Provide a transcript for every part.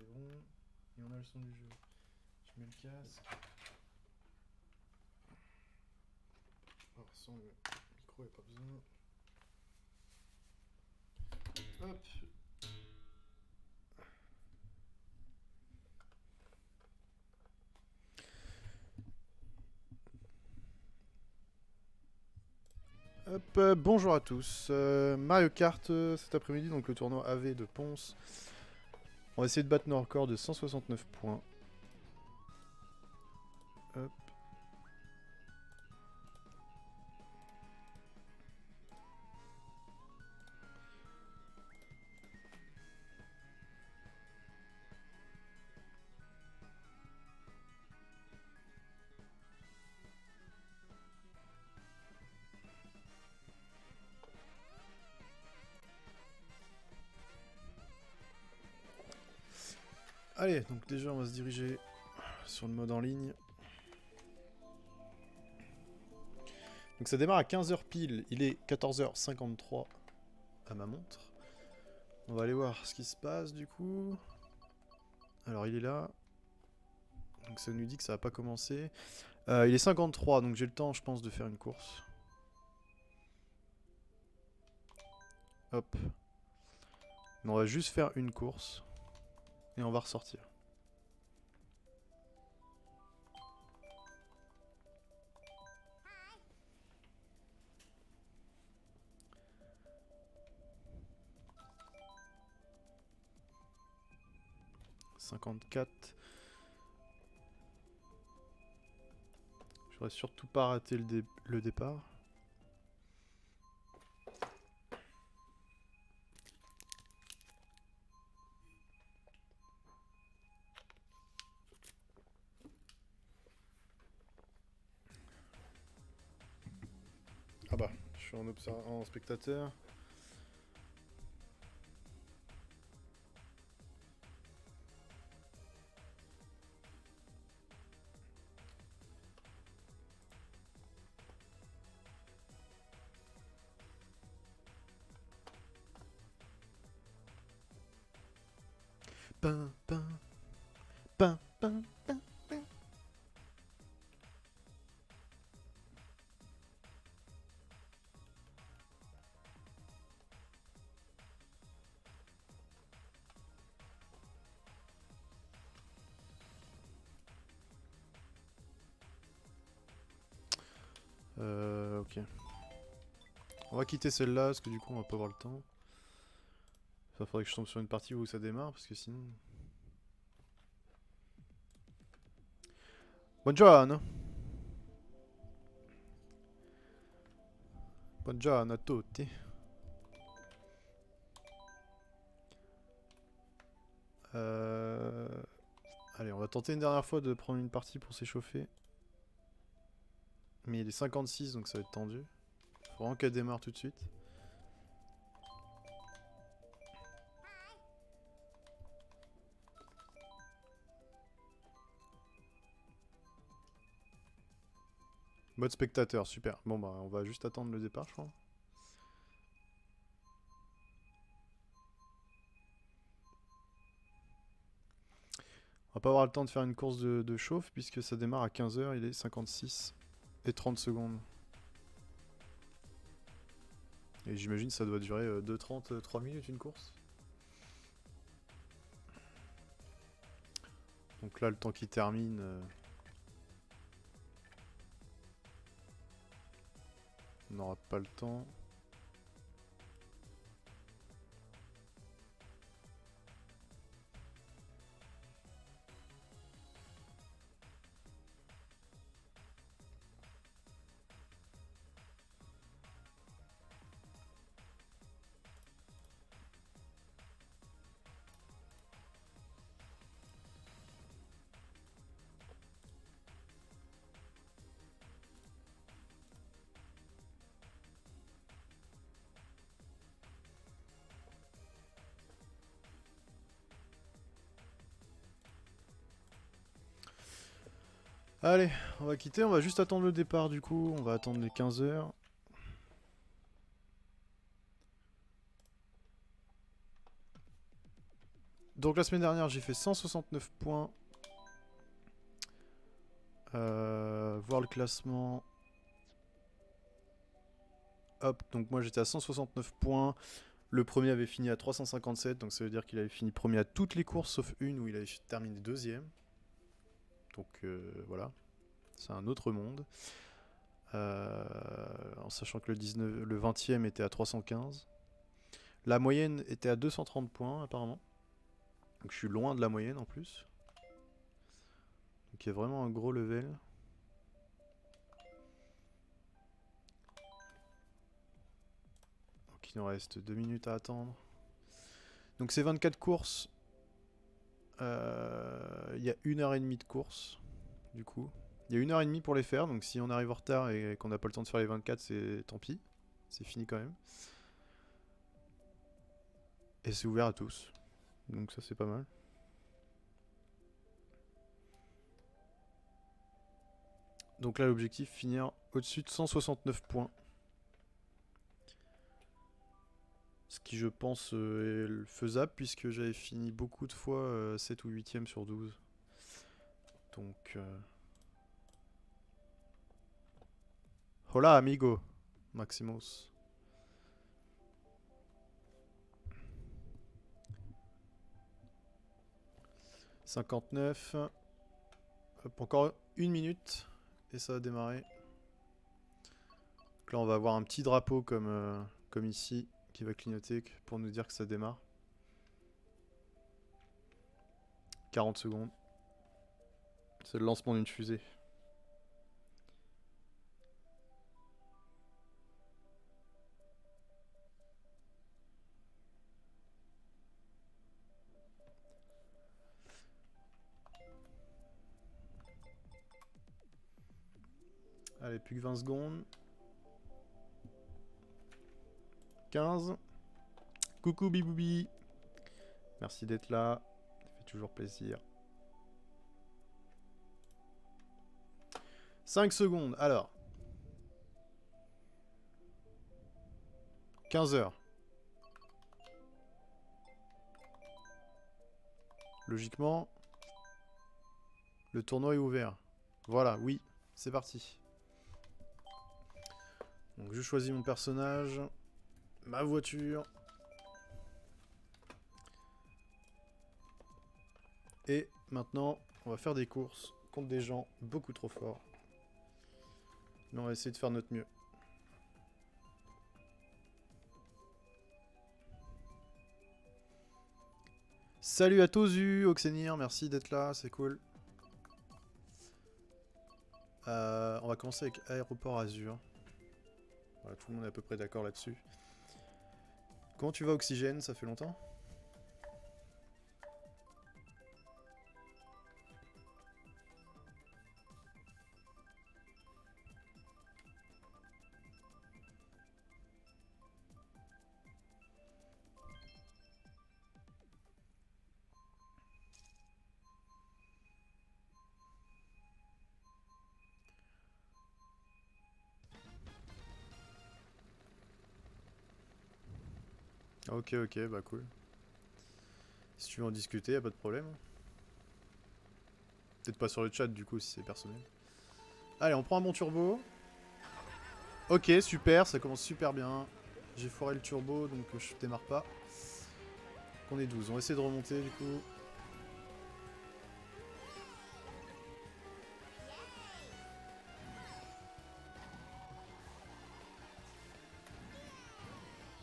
c'est bon. Et on a le son du jeu. Je mets le casque. Alors sans le micro, il n'y a pas besoin. Hop. Hop, bonjour à tous. Mario Kart cet après-midi, donc le tournoi AV de Ponce. On va essayer de battre nos records de 169 points. Hop. Allez, donc déjà on va se diriger sur le mode en ligne. Donc ça démarre à 15h pile, il est 14h53 à ma montre. On va aller voir ce qui se passe du coup. Alors il est là. Donc ça nous dit que ça va pas commencer. Il est 53, donc j'ai le temps je pense de faire une course. Hop. Mais on va juste faire une course. Et on va ressortir. « 54. Je voudrais surtout pas rater le départ. Ah bah, je suis en spectateur. Pin, pin, pin, pin, pin, pin. Ok. On va quitter celle-là, parce que du coup on va pas avoir le temps. Ça faudrait que je tombe sur une partie où ça démarre, parce que sinon... Buongiorno. Buongiorno a tutti. Allez, on va tenter une dernière fois de prendre une partie pour s'échauffer. Mais il est 56, donc ça va être tendu. Faut vraiment qu'elle démarre tout de suite. Mode spectateur, super. Bon bah, on va juste attendre le départ, je crois. On va pas avoir le temps de faire une course de chauffe, puisque ça démarre à 15h, il est 56 et 30 secondes. Et j'imagine que ça doit durer 2h30, 3 minutes une course. Donc là, le temps qui termine... on n'aura pas le temps. Allez, on va quitter, on va juste attendre le départ du coup, on va attendre les 15h. Donc la semaine dernière, j'ai fait 169 points. Voir le classement. Hop, donc moi j'étais à 169 points. Le premier avait fini à 357, donc ça veut dire qu'il avait fini premier à toutes les courses sauf une où il avait terminé deuxième. Donc voilà, c'est un autre monde. En sachant que le 20e était à 315. La moyenne était à 230 points apparemment. Donc je suis loin de la moyenne en plus. Donc il y a vraiment un gros level. Donc il nous reste 2 minutes à attendre. Donc c'est 24 courses. Il y a 1h30 de course. Du coup. Il y a 1h30 pour les faire. Donc si on arrive en retard et qu'on n'a pas le temps de faire les 24, c'est tant pis. C'est fini quand même. Et c'est ouvert à tous. Donc ça c'est pas mal. Donc là l'objectif, finir au-dessus de 169 points. Ce qui je pense est faisable puisque j'avais fini beaucoup de fois 7 ou 8ème sur 12. Donc... Hola amigo, Maximus. « 59. Hop, encore 1 minute et ça va démarrer. Donc là on va avoir un petit drapeau comme ici qui va clignoter pour nous dire que ça démarre. 40 secondes. C'est le lancement d'une fusée. Allez, plus que 20 secondes. 15. Coucou Biboubi. Merci d'être là. Ça fait toujours plaisir. 5 secondes. Alors. 15 heures. Logiquement, le tournoi est ouvert. Voilà, oui, c'est parti. Donc je choisis mon personnage, ma voiture. Et maintenant, on va faire des courses contre des gens beaucoup trop forts. Mais on va essayer de faire notre mieux. Salut à Tozu, Oxenir, merci d'être là, c'est cool. On va commencer avec Aéroport Azur. Voilà, tout le monde est à peu près d'accord là-dessus. Comment tu vas, Oxygène? Ça fait longtemps? Ok, ok, bah cool. Si tu veux en discuter, y'a pas de problème. Peut-être pas sur le chat du coup si c'est personnel. Allez, on prend un bon turbo. Ok, super, ça commence super bien. J'ai foiré le turbo donc je démarre pas. On est 12, on va essayer de remonter du coup.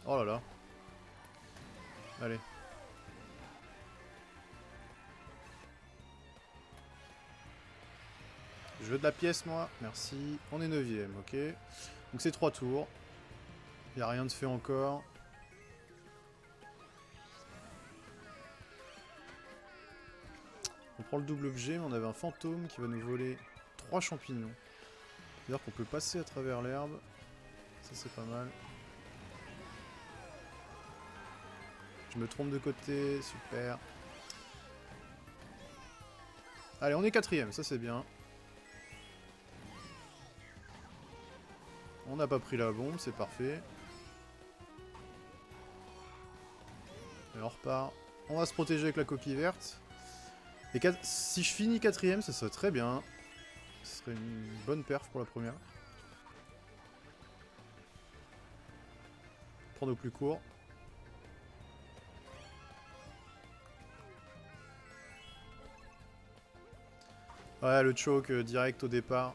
Oh là là. Allez. Je veux de la pièce moi, merci. On est 9ème, ok. Donc c'est 3 tours. Y a rien de fait encore. On prend le double objet, mais on avait un fantôme qui va nous voler 3 champignons. C'est-à-dire qu'on peut passer à travers l'herbe. Ça c'est pas mal. Je me trompe de côté, super. Allez, on est 4ème, ça c'est bien. On n'a pas pris la bombe, c'est parfait. Et on repart. On va se protéger avec la coquille verte. Et si je finis 4ème, ça serait très bien. Ce serait une bonne perf pour la première. Prendre au plus court. Ouais, le choke direct au départ.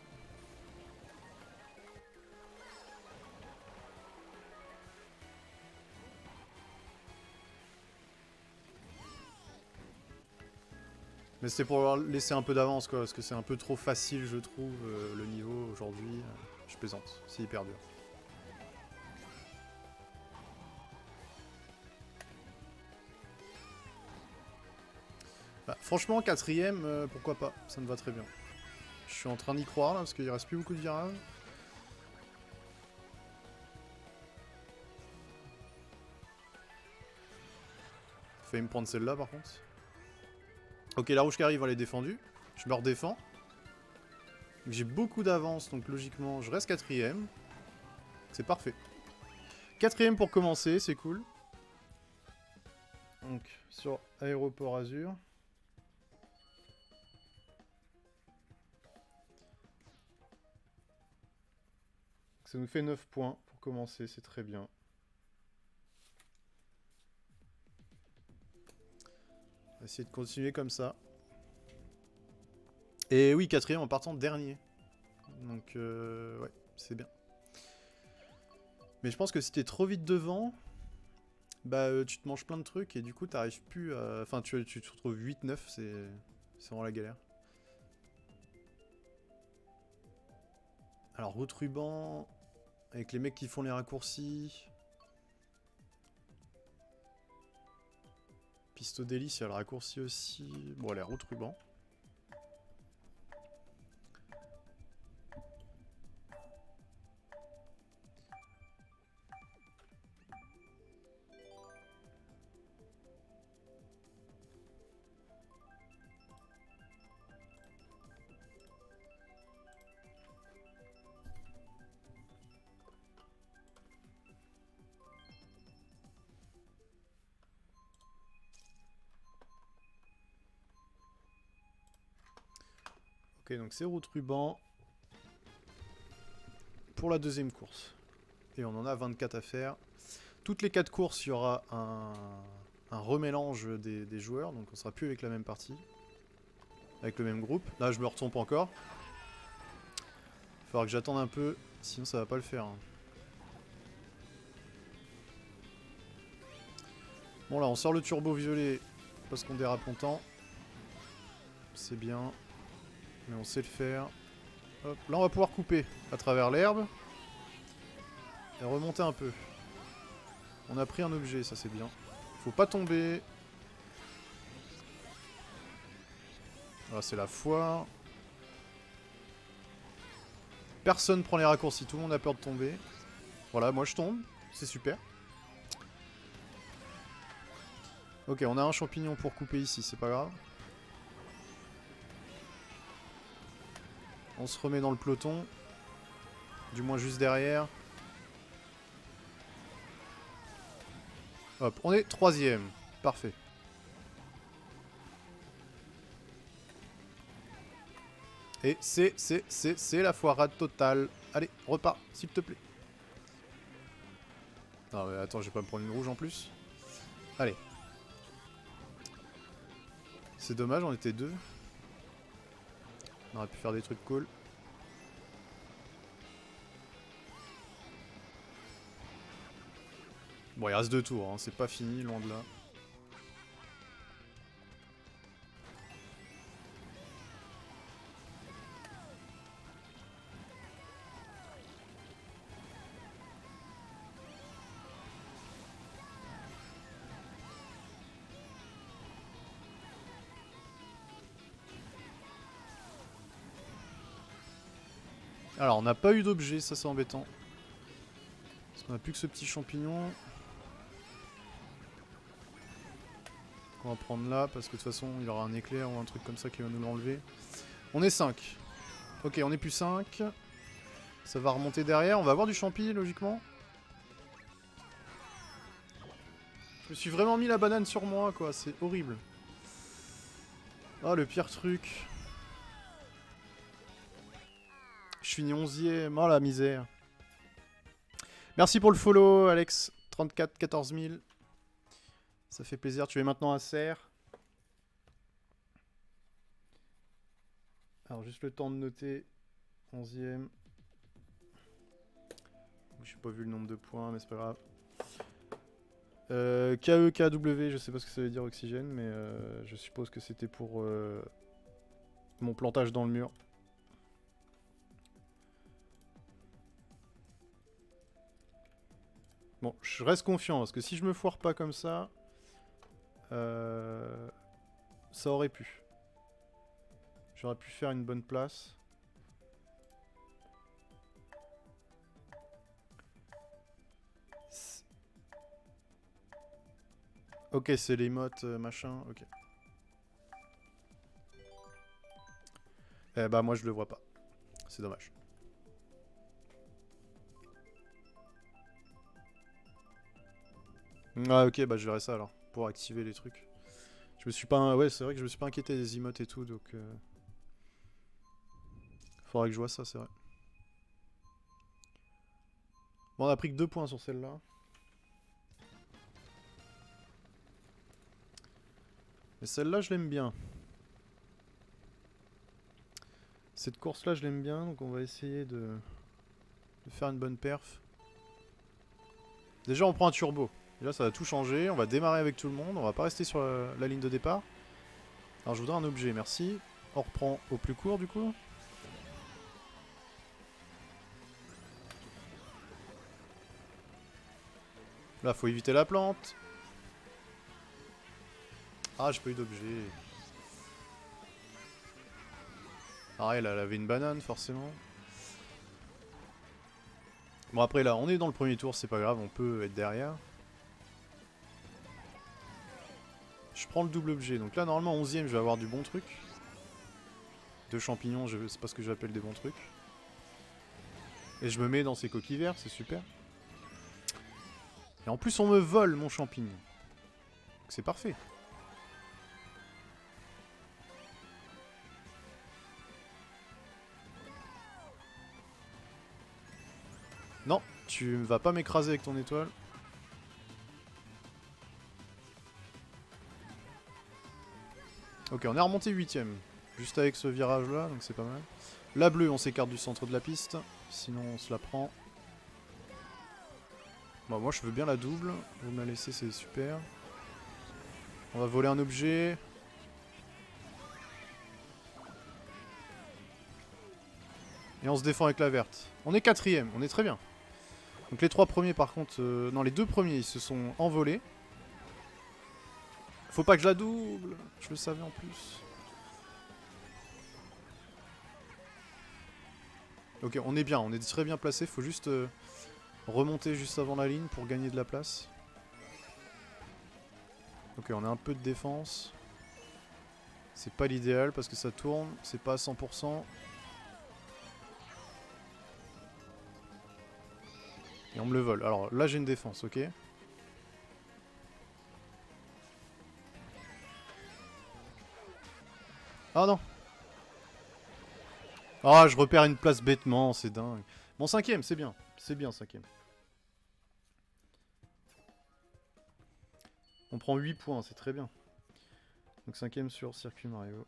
Mais c'était pour leur laisser un peu d'avance, quoi, parce que c'est un peu trop facile, je trouve, le niveau aujourd'hui. Je plaisante, c'est hyper dur. Bah, franchement, 4ème, pourquoi pas, ça me va très bien. Je suis en train d'y croire, là, parce qu'il reste plus beaucoup de virages. Failli me prendre celle-là, par contre. Ok, la rouge qui arrive, elle est défendue. Je me redéfends. J'ai beaucoup d'avance, donc logiquement, je reste 4ème. C'est parfait. 4ème pour commencer, c'est cool. Donc, sur Aéroport Azur. Ça nous fait 9 points pour commencer, c'est très bien. On va essayer de continuer comme ça. Et oui, 4ème en partant dernier. Donc, ouais, c'est bien. Mais je pense que si t'es trop vite devant, bah tu te manges plein de trucs et du coup t'arrives plus à... Enfin, tu te retrouves 8-9, c'est vraiment la galère. Alors, route ruban, avec les mecs qui font les raccourcis. Pisto délice, il y a le raccourci aussi. Bon, allez, route ruban. Ok, donc c'est route ruban. Pour la deuxième course. Et on en a 24 à faire. Toutes les 4 courses, il y aura un remélange des joueurs. Donc on sera plus avec la même partie. Avec le même groupe. Là, je me retombe encore. Il faudra que j'attende un peu. Sinon, ça va pas le faire. Bon, là, on sort le turbo violet. Parce qu'on dérape longtemps. C'est bien. Mais on sait le faire. Hop. Là, on va pouvoir couper à travers l'herbe. Et remonter un peu. On a pris un objet, ça c'est bien. Faut pas tomber. Voilà, c'est la foire. Personne prend les raccourcis, tout le monde a peur de tomber. Voilà, moi je tombe, c'est super. Ok, on a un champignon pour couper ici, c'est pas grave. On se remet dans le peloton. Du moins juste derrière. Hop, on est 3ème. Parfait. Et c'est la foirade totale. Allez, repars, s'il te plaît. Non mais attends, je vais pas me prendre une rouge en plus. Allez. C'est dommage, on était 2. On aurait pu faire des trucs cool. Bon, il reste 2 tours, hein. C'est pas fini, loin de là. Alors, on n'a pas eu d'objet, ça c'est embêtant. Parce qu'on a plus que ce petit champignon. On va prendre là, parce que de toute façon, il y aura un éclair ou un truc comme ça qui va nous l'enlever. On est 5. Ok, on est plus 5. Ça va remonter derrière. On va avoir du champi, logiquement. me suis vraiment mis la banane sur moi, quoi. C'est horrible. Oh, le pire truc. Je finis 11ème. Oh, la misère. Merci pour le follow, Alex. 34 14 000. Ça fait plaisir. Tu es maintenant à Serre. Alors, juste le temps de noter. 11ème. J'ai pas vu le nombre de points, mais c'est pas grave. KEKW, je sais pas ce que ça veut dire oxygène, mais je suppose que c'était pour mon plantage dans le mur. Bon, je reste confiant, parce que si je me foire pas comme ça, ça aurait pu. J'aurais pu faire une bonne place. Ok, c'est l'émote machin, ok. Eh bah moi je le vois pas. C'est dommage. Ah ok, bah je verrai ça alors, pour activer les trucs. Je me suis pas... Ouais, c'est vrai que je me suis pas inquiété des emotes et tout, donc... Faudrait que je vois ça, c'est vrai. Bon, on a pris que 2 points sur celle-là. Mais celle-là, je l'aime bien. Cette course-là, je l'aime bien, donc on va essayer de faire une bonne perf. Déjà, on prend un turbo. Déjà, ça va tout changer. On va démarrer avec tout le monde. On va pas rester sur la ligne de départ. Alors, je voudrais un objet, merci. On reprend au plus court, du coup. Là, faut éviter la plante. Ah, j'ai pas eu d'objet. Ah, elle avait une banane, forcément. Bon, après, là, on est dans le premier tour, c'est pas grave, on peut être derrière. Je prends le double objet. Donc là, normalement, 11ème, je vais avoir du bon truc. 2 champignons, c'est pas ce que j'appelle des bons trucs. Et je me mets dans ces coquilles vertes, c'est super. Et en plus, on me vole mon champignon. C'est parfait. Non, tu vas pas m'écraser avec ton étoile. Ok, on est remonté 8ème. Juste avec ce virage là, donc c'est pas mal. La bleue, on s'écarte du centre de la piste. Sinon, on se la prend. Bon, moi je veux bien la double. Vous me la laissez, c'est super. On va voler un objet. Et on se défend avec la verte. On est 4ème, on est très bien. Donc les 3 premiers par contre... non, les 2 premiers, ils se sont envolés. Faut pas que je la double. Je le savais en plus. Ok, on est bien, on est très bien placé. Faut juste remonter juste avant la ligne pour gagner de la place. Ok, on a un peu de défense. C'est pas l'idéal parce que ça tourne. C'est pas à 100%. Et on me le vole. Alors là, j'ai une défense, ok. Ah non. Ah, je repère une place bêtement, c'est dingue. Bon, 5ème, c'est bien. C'est bien, 5ème. On prend 8 points, c'est très bien. Donc 5ème sur Circuit Mario.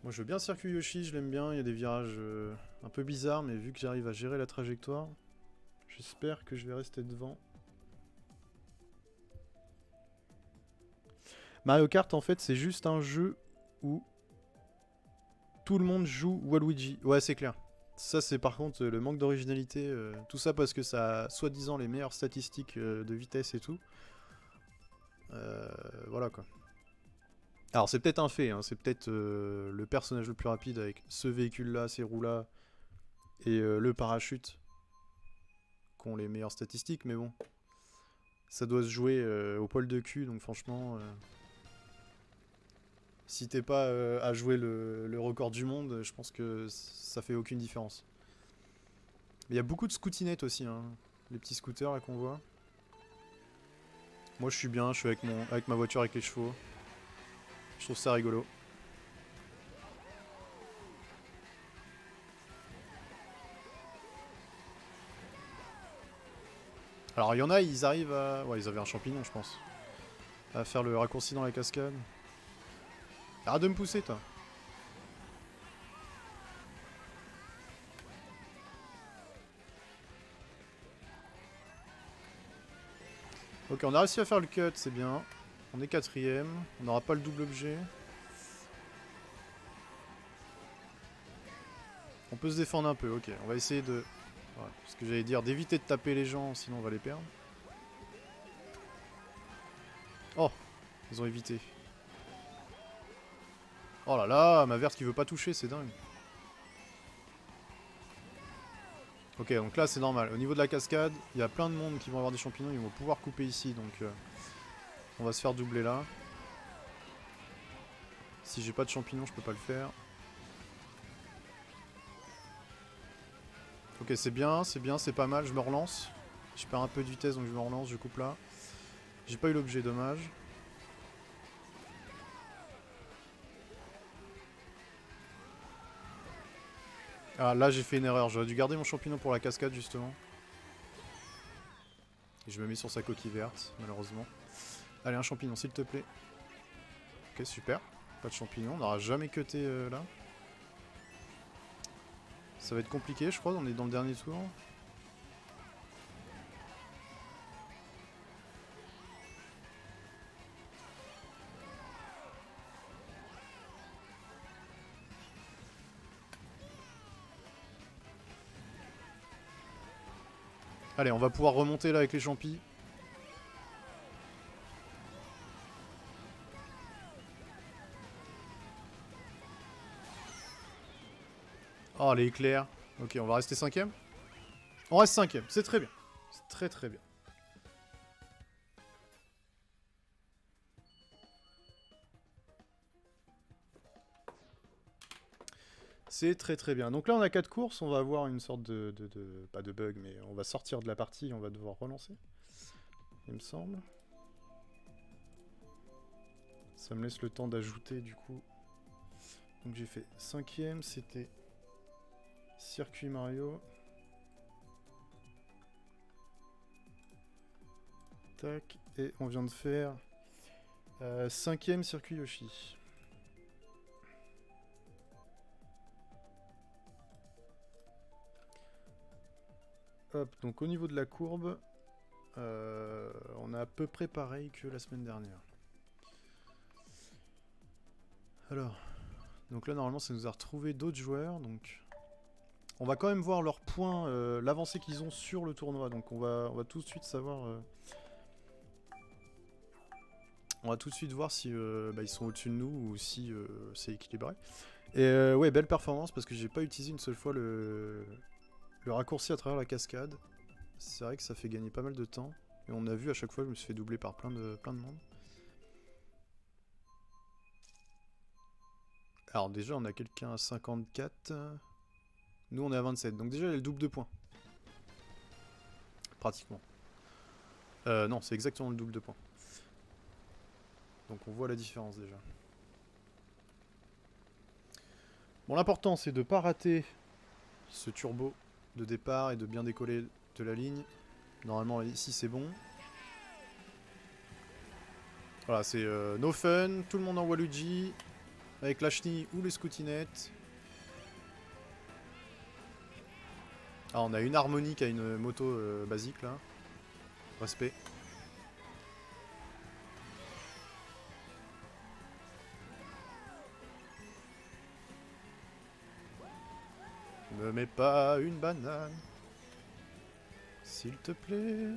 Moi je veux bien Circuit Yoshi, je l'aime bien. Il y a des virages un peu bizarres, mais vu que j'arrive à gérer la trajectoire, j'espère que je vais rester devant. Mario Kart en fait c'est juste un jeu où tout le monde joue Waluigi. Ouais, c'est clair. Ça, c'est par contre le manque d'originalité. Tout ça parce que ça a soi-disant les meilleures statistiques de vitesse et tout. Voilà quoi. Alors, c'est peut-être un fait. Hein, c'est peut-être le personnage le plus rapide avec ce véhicule-là, ces roues-là et le parachute qui ont les meilleures statistiques. Mais bon, Ça doit se jouer au poil de cul, donc franchement... si t'es pas à jouer le record du monde, je pense que ça fait aucune différence. Il y a beaucoup de scoutinettes aussi, hein. Les petits scooters là qu'on voit. Moi je suis bien, je suis avec ma voiture avec les chevaux. Je trouve ça rigolo. Alors il y en a, ils arrivent à... Ouais, ils avaient un champignon je pense. À faire le raccourci dans la cascade. Arrête de me pousser toi. Ok, on a réussi à faire le cut, c'est bien. On est 4ème, on n'aura pas le double objet. On peut se défendre un peu, ok. On va essayer de... Ouais, ce que j'allais dire, d'éviter de taper les gens, sinon on va les perdre. Oh, ils ont évité. Oh là là, ma verte qui veut pas toucher, c'est dingue. Ok, donc là c'est normal. Au niveau de la cascade, il y a plein de monde qui vont avoir des champignons, ils vont pouvoir couper ici, donc on va se faire doubler là. Si j'ai pas de champignons, je peux pas le faire. Ok, c'est bien, c'est pas mal, je me relance. Je perds un peu de vitesse, donc je me relance, je coupe là. J'ai pas eu l'objet, dommage. Ah, là j'ai fait une erreur, j'aurais dû garder mon champignon pour la cascade justement. Et je me mets sur sa coquille verte, malheureusement. Allez, un champignon s'il te plaît. Ok, super. Pas de champignon, on n'aura jamais cuté là. Ça va être compliqué, je crois, on est dans le dernier tour. Allez, on va pouvoir remonter là avec les champis. Oh, les éclairs. Ok, on va rester 5ème. On reste 5ème, c'est très bien. C'est très très bien. C'est très très bien. Donc là on a 4 courses, on va avoir une sorte de... Pas de bug, mais on va sortir de la partie et on va devoir relancer. Il me semble. Ça me laisse le temps d'ajouter du coup. Donc j'ai fait 5ème, c'était Circuit Mario. Tac, et on vient de faire 5ème Circuit Yoshi. Hop, donc au niveau de la courbe, on a à peu près pareil que la semaine dernière. Alors, donc là normalement ça nous a retrouvé d'autres joueurs, donc on va quand même voir leurs points, l'avancée qu'ils ont sur le tournoi, donc on va tout de suite savoir... on va tout de suite voir si ils sont au-dessus de nous ou si c'est équilibré. Et ouais, belle performance parce que j'ai pas utilisé une seule fois le raccourci à travers la cascade. C'est vrai que ça fait gagner pas mal de temps. Et on a vu à chaque fois, je me suis fait doubler par plein de monde. Alors déjà, on a quelqu'un à 54. Nous, on est à 27. Donc déjà, il y a le double de points. Pratiquement. Non, c'est exactement le double de points. Donc on voit la différence déjà. Bon, l'important, c'est de ne pas rater ce turbo de départ et de bien décoller de la ligne. Normalement, ici, c'est bon. Voilà, c'est no fun, tout le monde en Waluigi, avec la chenille ou les scoutinettes. Ah, on a une harmonie qui a une moto basique là. Respect. Ne mets pas une banane. S'il te plaît.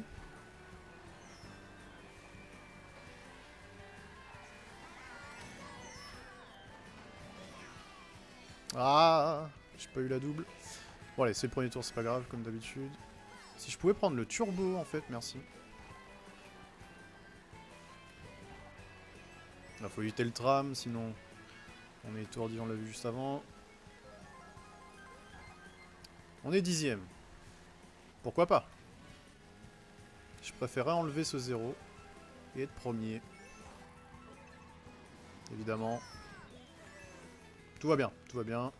Ah, j'ai pas eu la double. Bon allez, c'est le premier tour, c'est pas grave, comme d'habitude. Si je pouvais prendre le turbo en fait, merci. Là, faut éviter le tram, sinon on est étourdi, on l'a vu juste avant. On est 10e. Pourquoi pas? Je préférerais enlever ce 0 et être premier. Évidemment. Tout va bien, tout va bien.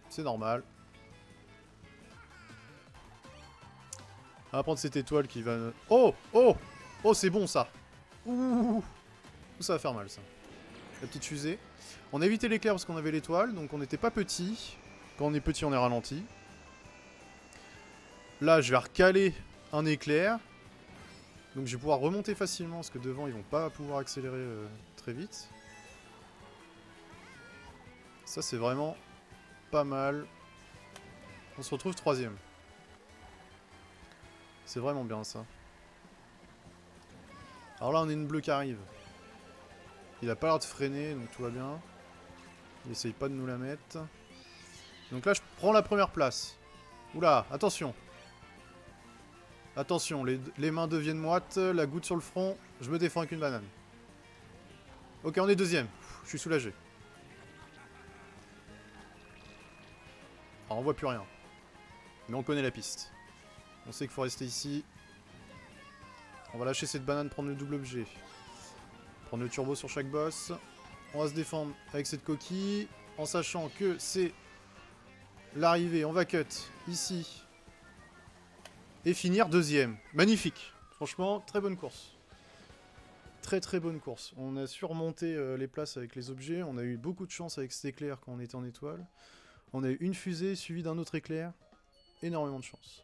C'est normal. On va prendre cette étoile qui va... Oh! Oh! Oh, c'est bon, ça! Ouh! Ça va faire mal, ça. La petite fusée. On a évité l'éclair parce qu'on avait l'étoile, donc on n'était pas petit. Quand on est petit, on est ralenti. Là, je vais recaler un éclair. Donc je vais pouvoir remonter facilement, parce que devant, ils vont pas pouvoir accélérer très vite. Ça, c'est vraiment pas mal. On se retrouve 3ème. C'est vraiment bien, ça. Alors là, on a une bleue qui arrive. Il a pas l'air de freiner, donc tout va bien. Il essaye pas de nous la mettre. Donc là, je prends la première place. Oula, attention. Attention, les mains deviennent moites, la goutte sur le front. Je me défends avec une banane. Ok, on est 2ème. Je suis soulagé. Alors, on voit plus rien. Mais on connaît la piste. On sait qu'il faut rester ici. On va lâcher cette banane, prendre le double objet. Prendre le turbo sur chaque boss. On va se défendre avec cette coquille. En sachant que c'est l'arrivée. On va cut ici. Et finir 2ème. Magnifique. Franchement, très bonne course. Très très bonne course. On a surmonté les places avec les objets. On a eu beaucoup de chance avec cet éclair quand on était en étoile. On a eu une fusée suivie d'un autre éclair. Énormément de chance.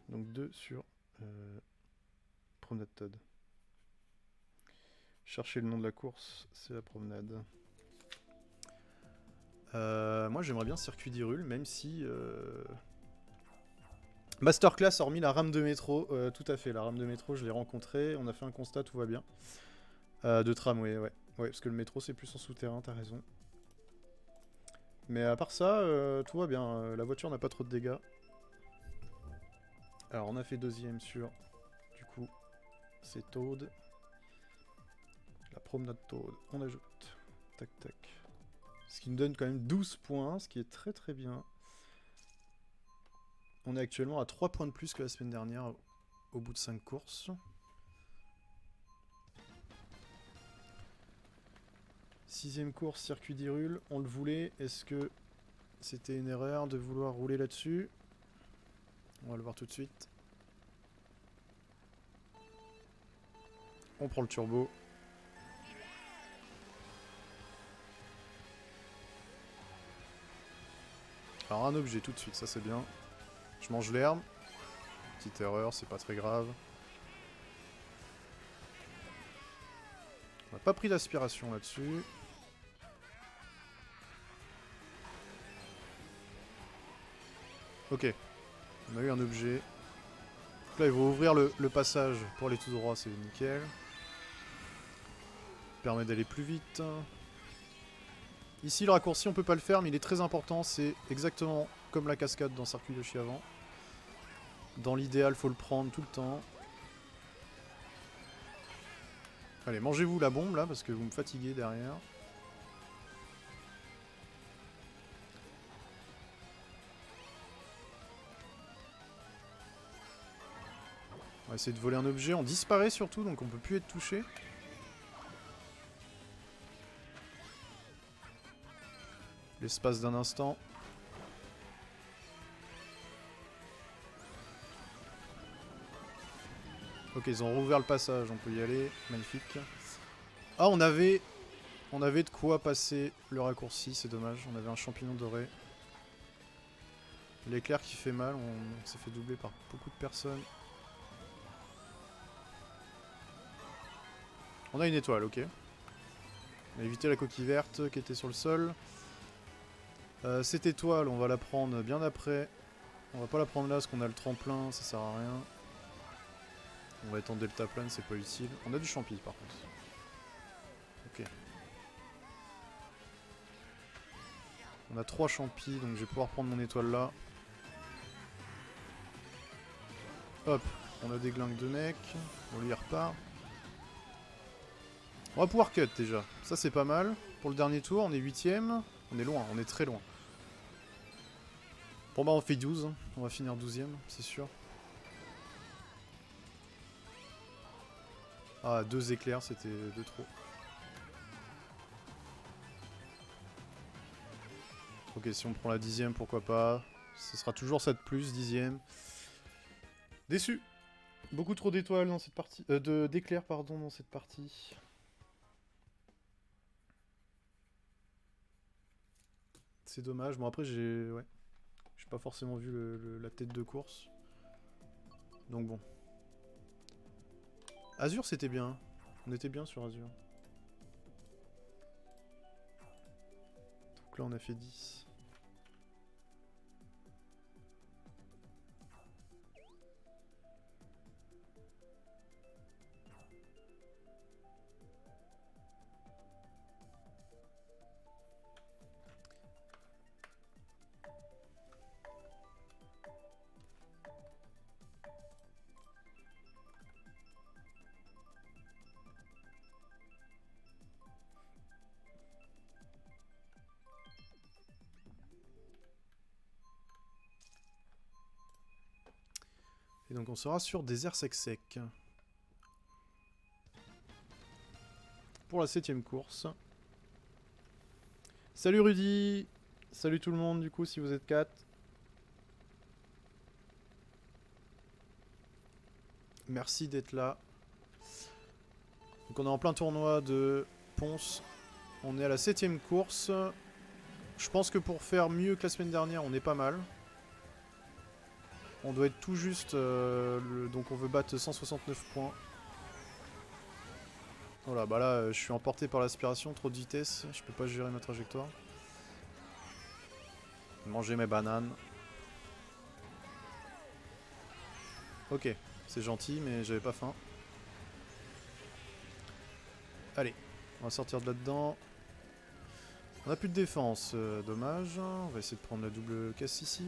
Donc 2 sur Promenade Todd. Chercher le nom de la course, c'est la promenade. Moi j'aimerais bien Circuit d'Hyrule, même si... Masterclass, hormis la rame de métro, tout à fait, la rame de métro je l'ai rencontrée, on a fait un constat, tout va bien. De tramway, ouais. Ouais, parce que le métro c'est plus en souterrain, t'as raison. Mais à part ça, tout va bien, la voiture n'a pas trop de dégâts. Alors on a fait 2ème sur, du coup, c'est Toad. La promenade Toad, on ajoute. Tac tac. Ce qui nous donne quand même 12 points, ce qui est très très bien. On est actuellement à 3 points de plus que la semaine dernière, au bout de 5 courses. Sixième course, Circuit d'Hyrule, on le voulait. Est-ce que c'était une erreur de vouloir rouler là-dessus? On va le voir tout de suite. On prend le turbo. Alors un objet tout de suite, ça c'est bien. Je mange l'herbe. Petite erreur, c'est pas très grave. On n'a pas pris d'aspiration là-dessus. Ok. On a eu un objet. Donc là, il va ouvrir le passage pour aller tout droit, c'est nickel. Permet d'aller plus vite. Ici, le raccourci, on peut pas le faire, mais il est très important. C'est exactement comme la cascade dans Circuit Yoshi avant. Dans l'idéal, faut le prendre tout le temps. Allez, mangez-vous la bombe, là, parce que vous me fatiguez derrière. On va essayer de voler un objet. On disparaît surtout, donc on peut plus être touché. L'espace d'un instant. Ok, ils ont rouvert le passage, on peut y aller. Magnifique. Ah, on avait de quoi passer le raccourci, c'est dommage. On avait un champignon doré. L'éclair qui fait mal, on s'est fait doubler par beaucoup de personnes. On a une étoile, ok. On a évité la coquille verte qui était sur le sol. Cette étoile, on va la prendre bien après. On va pas la prendre là parce qu'on a le tremplin, ça sert à rien. On va être en deltaplane, c'est pas utile. On a du champi par contre. Ok. On a 3 champis, donc je vais pouvoir prendre mon étoile là. Hop, on a des glingues de mec. On lui repart. On va pouvoir cut déjà. Ça c'est pas mal. Pour le dernier tour, on est 8ème. On est loin, on est très loin. Bon bah on fait 12. Hein. On va finir 12ème, c'est sûr. Ah, 2 éclairs, c'était de trop. Ok, si on prend la 10ème, pourquoi pas. Ce sera toujours ça de plus, 10ème. Déçu. Beaucoup trop d'étoiles dans cette partie. D'éclairs, pardon, dans cette partie. C'est dommage. Bon, après, j'ai pas forcément vu la tête de course. Donc bon. Azur, c'était bien. On était bien sur Azur. Donc là, on a fait 10. Et donc on sera sur désert sec. Pour la 7ème course. Salut Rudy. Salut tout le monde du coup si vous êtes 4. Merci d'être là. Donc on est en plein tournoi de Ponce. On est à la 7ème course. Je pense que pour faire mieux que la semaine dernière, on est pas mal. On doit être tout juste... donc on veut battre 169 points. Voilà, bah là, je suis emporté par l'aspiration, trop de vitesse. Je peux pas gérer ma trajectoire. Manger mes bananes. Ok, c'est gentil, mais j'avais pas faim. Allez, on va sortir de là-dedans. On a plus de défense, dommage. On va essayer de prendre la double caisse ici.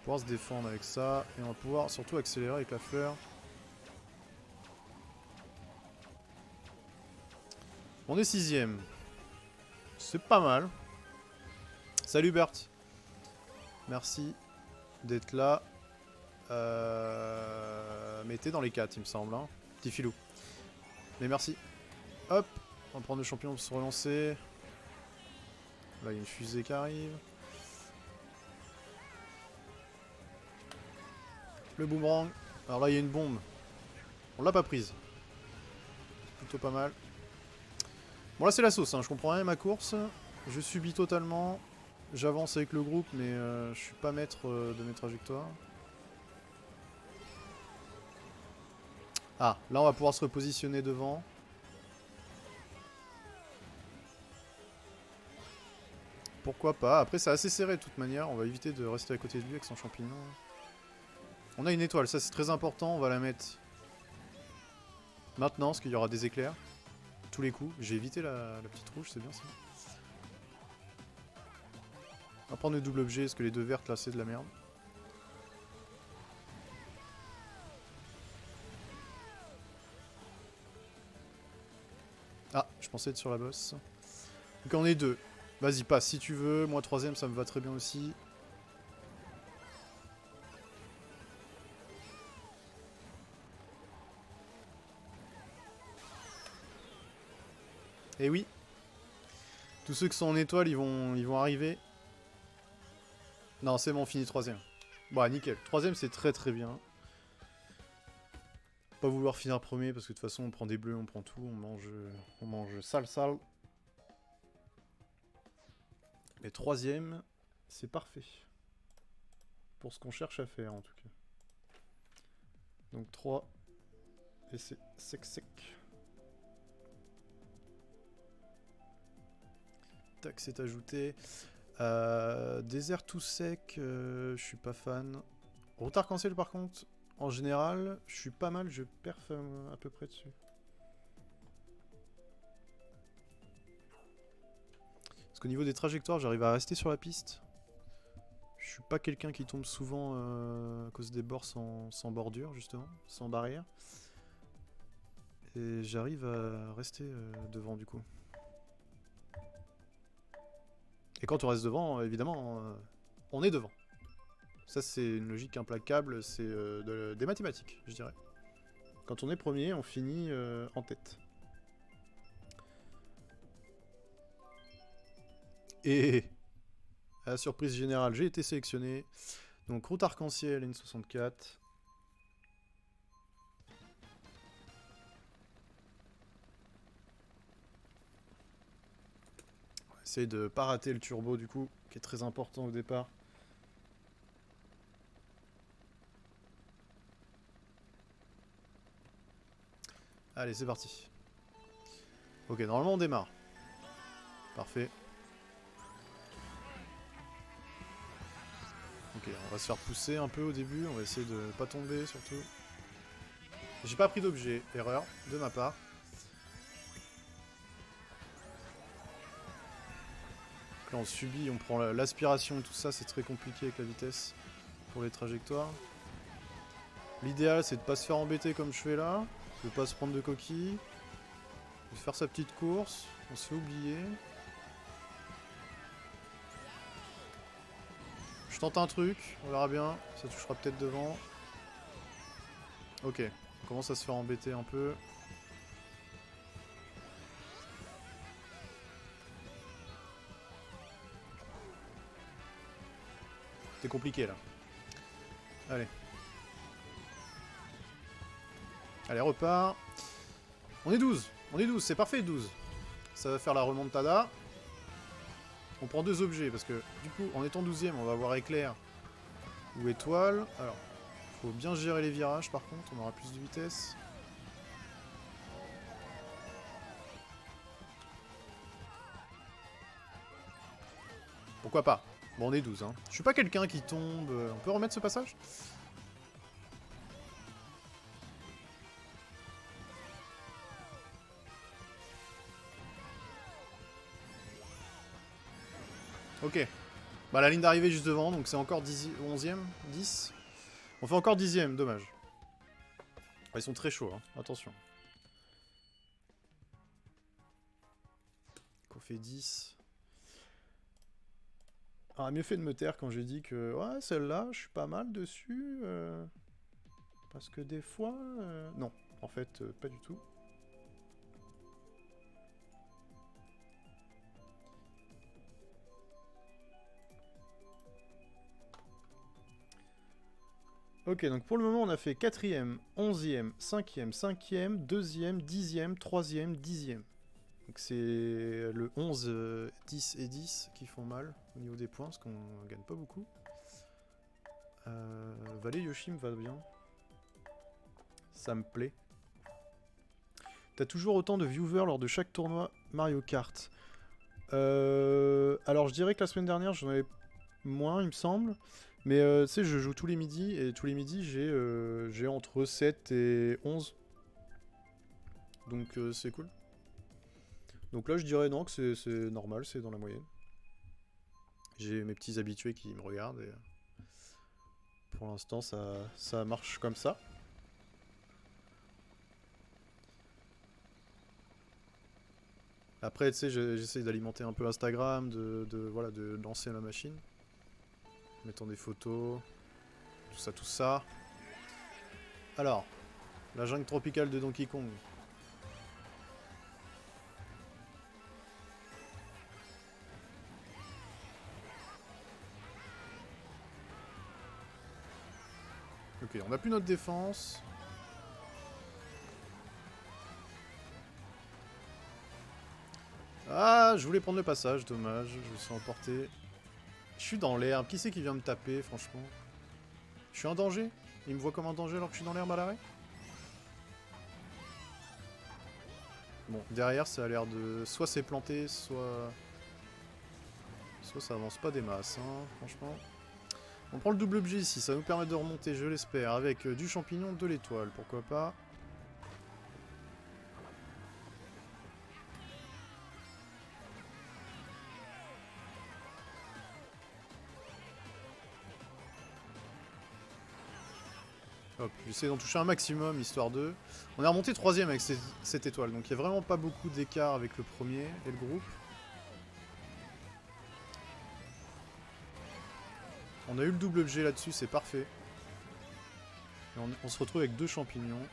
Pouvoir se défendre avec ça. Et on va pouvoir surtout accélérer avec la fleur. On est 6ème. C'est pas mal. Salut Bert. Merci d'être là. Mais t'es dans les 4 il me semble. Hein. Petit filou. Mais merci. Hop. On va prendre le champion pour se relancer. Là il y a une fusée qui arrive. Le boomerang. Alors là il y a une bombe. On l'a pas prise. Plutôt pas mal. Bon là c'est la sauce, hein. Je comprends rien à ma course. Je subis totalement. J'avance avec le groupe mais je suis pas maître de mes trajectoires. Ah, là on va pouvoir se repositionner devant. Pourquoi pas. Après c'est assez serré de toute manière. On va éviter de rester à côté de lui avec son champignon. On a une étoile, ça c'est très important. On va la mettre maintenant parce qu'il y aura des éclairs. Tous les coups. J'ai évité la petite rouge, c'est bien ça. On va prendre le double objet parce que les deux vertes là c'est de la merde. Ah, je pensais être sur la bosse. Donc on est 2. Vas-y, passe si tu veux. Moi 3ème, ça me va très bien aussi. Et oui. Tous ceux qui sont en étoile, ils vont arriver. Non, c'est bon, on finit 3ème. Bon, nickel. 3ème, c'est très très bien. Pas vouloir finir premier parce que de toute façon, on prend des bleus, on prend tout. On mange sale. Mais 3ème, c'est parfait. Pour ce qu'on cherche à faire en tout cas. Donc 3. Et c'est sec. Tac, c'est ajouté. Désert tout sec, je suis pas fan. Retard cancel par contre, en général, je suis pas mal, je perf à peu près dessus. Parce qu'au niveau des trajectoires, j'arrive à rester sur la piste. Je suis pas quelqu'un qui tombe souvent à cause des bords sans bordure, justement, sans barrière. Et j'arrive à rester devant, du coup. Et quand on reste devant, évidemment, on est devant. Ça, c'est une logique implacable, c'est des mathématiques, je dirais. Quand on est premier, on finit en tête. Et à la surprise générale, j'ai été sélectionné. Donc route arc-en-ciel N64. On va essayer de pas rater le turbo du coup, qui est très important au départ. Allez, c'est parti. Ok, normalement on démarre. Parfait. Ok, on va se faire pousser un peu au début, on va essayer de pas tomber surtout. J'ai pas pris d'objet, erreur de ma part. Là on subit, on prend l'aspiration et tout ça, c'est très compliqué avec la vitesse pour les trajectoires. L'idéal c'est de pas se faire embêter comme je fais là, de pas se prendre de coquilles, de faire sa petite course, on se fait oublier. Je tente un truc, on verra bien, ça touchera peut-être devant. Ok, on commence à se faire embêter un peu. C'est compliqué là. Allez. Allez, repart. On est 12, c'est parfait 12. Ça va faire la remontada. On prend deux objets parce que du coup, en étant 12ème, on va avoir éclair ou étoile. Alors, faut bien gérer les virages par contre, on aura plus de vitesse. Pourquoi pas? Bon, on est 12, hein. Je suis pas quelqu'un qui tombe. On peut remettre ce passage? Ok. Bah la ligne d'arrivée est juste devant, donc c'est encore 11ème 10. On fait encore 10ème, dommage. Ils sont très chauds, hein. Attention. On fait 10. Ah, mieux fait de me taire quand j'ai dit que ouais, celle-là, je suis pas mal dessus. Parce que des fois... non, en fait, pas du tout. Ok, donc pour le moment, on a fait 4ème, 11ème, 5ème, 5ème, 2ème, 10ème, 3ème, 10ème. Donc c'est le 11, 10 et 10 qui font mal au niveau des points, parce qu'on gagne pas beaucoup. Valet Yoshi me va bien. Ça me plaît. T'as toujours autant de viewers lors de chaque tournoi Mario Kart. Alors je dirais que la semaine dernière, j'en avais moins, il me semble. Mais tu sais, je joue tous les midis, et tous les midis, j'ai entre 7 et 11. Donc c'est cool. Donc là, je dirais non, que c'est normal, c'est dans la moyenne. J'ai mes petits habitués qui me regardent, et pour l'instant, ça marche comme ça. Après, tu sais, j'essaie d'alimenter un peu Instagram, voilà, de lancer la machine. Mettant des photos, tout ça. Alors, la jungle tropicale de Donkey Kong. Ok, on n'a plus notre défense. Ah, je voulais prendre le passage, dommage, je me suis emporté. Je suis dans l'herbe, qui c'est qui vient me taper, franchement? Je suis en danger? Il me voit comme un danger alors que je suis dans l'herbe à l'arrêt? Bon, derrière, ça a l'air de... Soit c'est planté, soit ça avance pas des masses, hein, franchement. On prend le double objet ici, ça va nous permet de remonter, je l'espère, avec du champignon, de l'étoile, pourquoi pas. Hop, j'essaie d'en toucher un maximum, histoire de... On est remonté 3ème avec cette étoile, donc il n'y a vraiment pas beaucoup d'écart avec le premier et le groupe. On a eu le double objet là-dessus, c'est parfait. Et on se retrouve avec 2 champignons.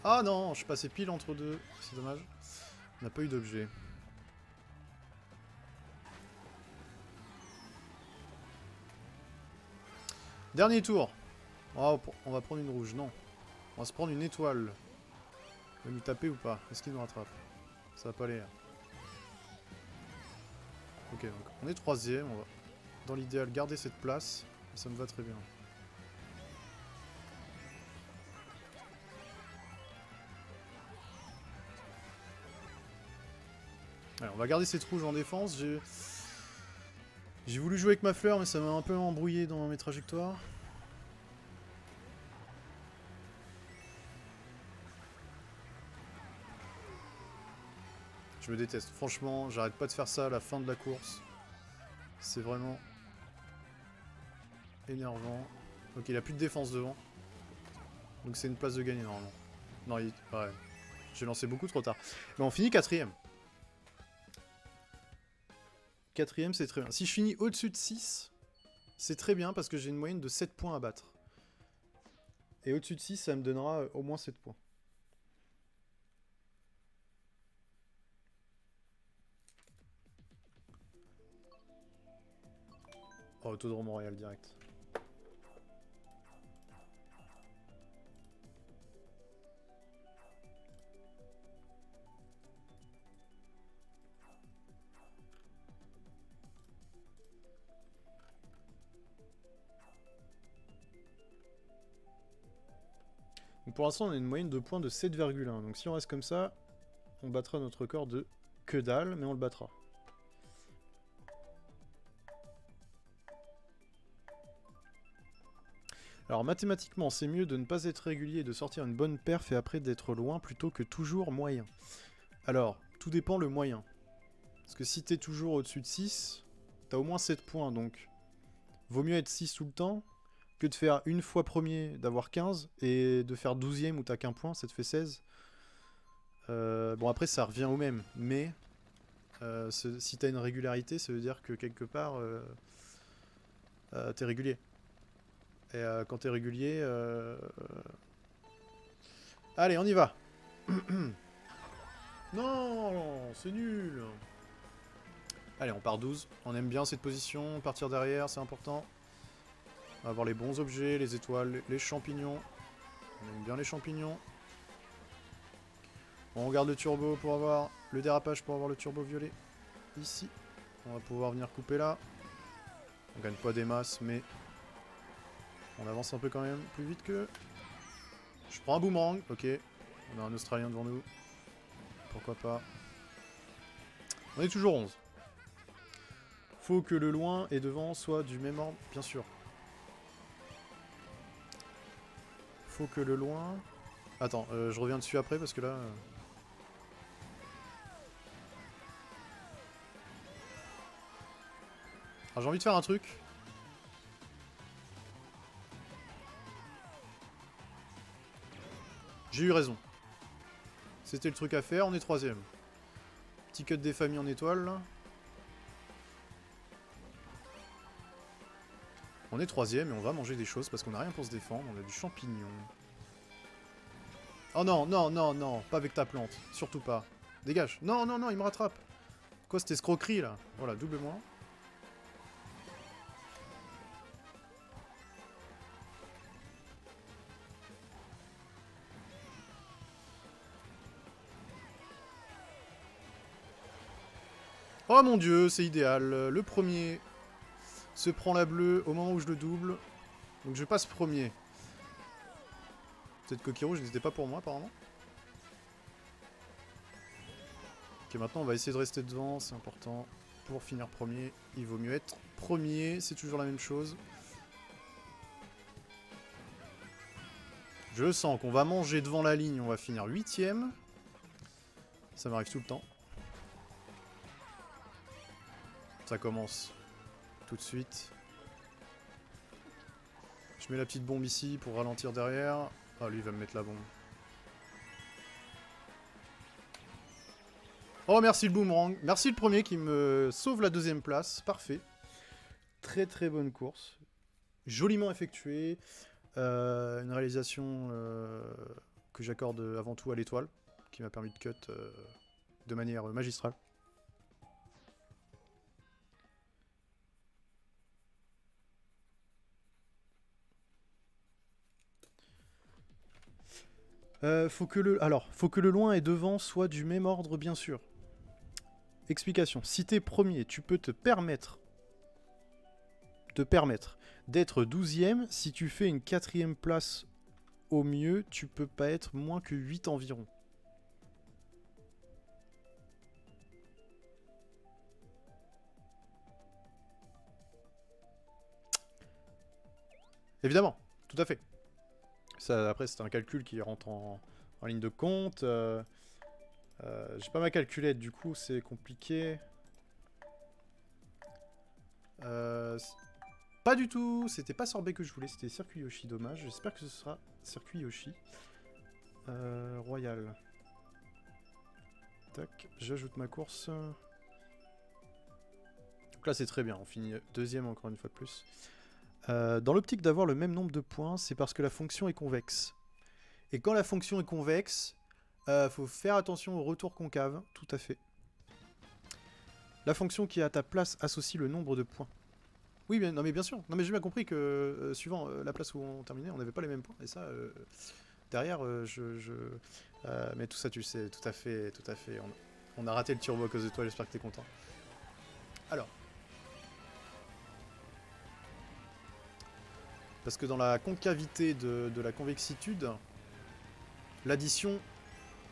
Ah non, je suis passé pile entre deux, c'est dommage. On n'a pas eu d'objet. Dernier tour. Oh, on va prendre une rouge, non. On va se prendre une étoile. Il va nous taper ou pas? Est-ce qu'il nous rattrape? Ça va pas aller. Ok, donc on est 3ème, on va dans l'idéal garder cette place. Ça me va très bien. Allez, on va garder cette rouge en défense. J'ai voulu jouer avec ma fleur, mais ça m'a un peu embrouillé dans mes trajectoires. Je me déteste. Franchement, j'arrête pas de faire ça à la fin de la course. C'est vraiment énervant. Ok, il a plus de défense devant. Donc c'est une place de gagner normalement. Non, ouais. J'ai lancé beaucoup trop tard. Mais on finit 4ème. 4ème, c'est très bien. Si je finis au-dessus de 6, c'est très bien parce que j'ai une moyenne de 7 points à battre. Et au-dessus de 6, ça me donnera au moins 7 points. Oh, Autodrome Montréal direct. Donc pour l'instant, on a une moyenne de points de 7,1. Donc si on reste comme ça, on battra notre record de que dalle, mais on le battra. Alors mathématiquement, c'est mieux de ne pas être régulier et de sortir une bonne perf et après d'être loin plutôt que toujours moyen. Alors, tout dépend le moyen. Parce que si t'es toujours au-dessus de 6, t'as au moins 7 points, donc vaut mieux être 6 tout le temps que de faire une fois premier, d'avoir 15, et de faire 12ème où t'as qu'un point, ça te fait 16. Bon après ça revient au même, mais si t'as une régularité, ça veut dire que quelque part t'es régulier. Et quand t'es régulier... Allez, on y va. Non, c'est nul. Allez, on part 12. On aime bien cette position, partir derrière, c'est important. On va avoir les bons objets, les étoiles, les champignons. On aime bien les champignons. On regarde le turbo pour avoir le dérapage, pour avoir le turbo violet. Ici. On va pouvoir venir couper là. On gagne pas des masses, mais on avance un peu quand même plus vite que... Je prends un boomerang, ok. On a un Australien devant nous. Pourquoi pas. On est toujours 11. Faut que le loin et devant soient du même ordre, bien sûr. Faut que le loin... Attends, je reviens dessus après parce que là... Alors j'ai envie de faire un truc. J'ai eu raison. C'était le truc à faire, on est 3ème. Petit cut des familles en étoile là. On est 3ème et on va manger des choses parce qu'on a rien pour se défendre. On a du champignon. Oh non, non, non, non. Pas avec ta plante. Surtout pas. Dégage. Non, non, non, il me rattrape. Quoi cette escroquerie là? Voilà, double moi. Oh mon dieu, c'est idéal. Le premier se prend la bleue au moment où je le double. Donc je passe premier. Cette coquille rouge n'était pas pour moi apparemment. Ok, maintenant on va essayer de rester devant, c'est important. Pour finir premier, il vaut mieux être premier, c'est toujours la même chose. Je sens qu'on va manger devant la ligne, on va finir 8ème. Ça m'arrive tout le temps. Ça commence tout de suite. Je mets la petite bombe ici pour ralentir derrière. Ah, lui, il va me mettre la bombe. Oh, merci le boomerang. Merci le premier qui me sauve la deuxième place. Parfait. Très très bonne course. Joliment effectuée. Une réalisation que j'accorde avant tout à l'étoile, qui m'a permis de cut de manière magistrale. Faut que le loin et devant soient du même ordre, bien sûr. Explication. Si t'es premier, tu peux te permettre d'être 12ème. Si tu fais une 4ème place au mieux, tu peux pas être moins que 8 environ. Évidemment, tout à fait. Ça, après, c'est un calcul qui rentre en ligne de compte. J'ai pas ma calculette, du coup, c'est compliqué. Pas du tout, c'était pas sorbet que je voulais, c'était circuit Yoshi, dommage. J'espère que ce sera circuit Yoshi. Royal. Tac, j'ajoute ma course. Donc là, c'est très bien, on finit deuxième encore une fois de plus. Dans l'optique d'avoir le même nombre de points, c'est parce que la fonction est convexe. Et quand la fonction est convexe, faut faire attention au retour concave, tout à fait. La fonction qui est à ta place associe le nombre de points. Oui, mais, non, mais bien sûr. Non, mais j'ai bien compris que suivant la place où on terminait, on n'avait pas les mêmes points. Et ça, derrière, mais tout ça, tu le sais, tout à fait, tout à fait. On a raté le turbo à cause de toi, j'espère que t'es content. Alors. Parce que dans la concavité de la convexitude, l'addition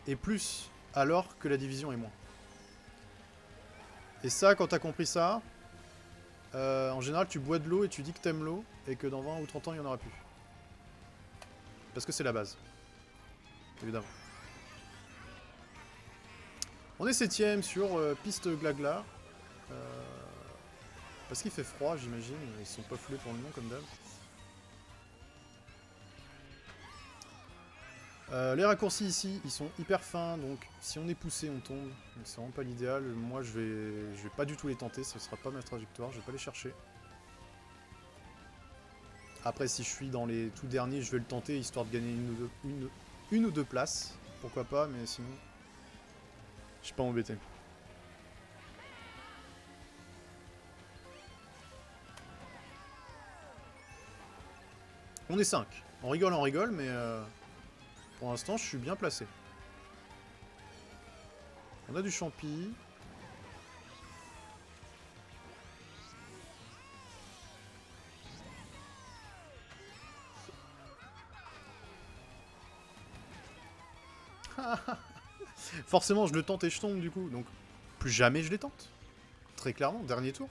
est plus alors que la division est moins. Et ça, quand t'as compris ça, en général, tu bois de l'eau et tu dis que t'aimes l'eau, et que dans 20 ou 30 ans, il n'y en aura plus. Parce que c'est la base. Évidemment. On est 7ème sur piste Glagla. Parce qu'il fait froid, j'imagine. Ils sont pas foulés pour le nom, comme d'hab. Les raccourcis ici, ils sont hyper fins, donc si on est poussé, on tombe. Donc c'est vraiment pas l'idéal. Moi, je vais pas du tout les tenter, ce sera pas ma trajectoire, je vais pas les chercher. Après, si je suis dans les tout derniers, je vais le tenter, histoire de gagner une ou deux places. Pourquoi pas, mais sinon, je suis pas embêté. On est 5. On rigole, mais pour l'instant, je suis bien placé. On a du champi. Forcément, je le tente et je tombe du coup, donc plus jamais je les tente. Très clairement, dernier tour.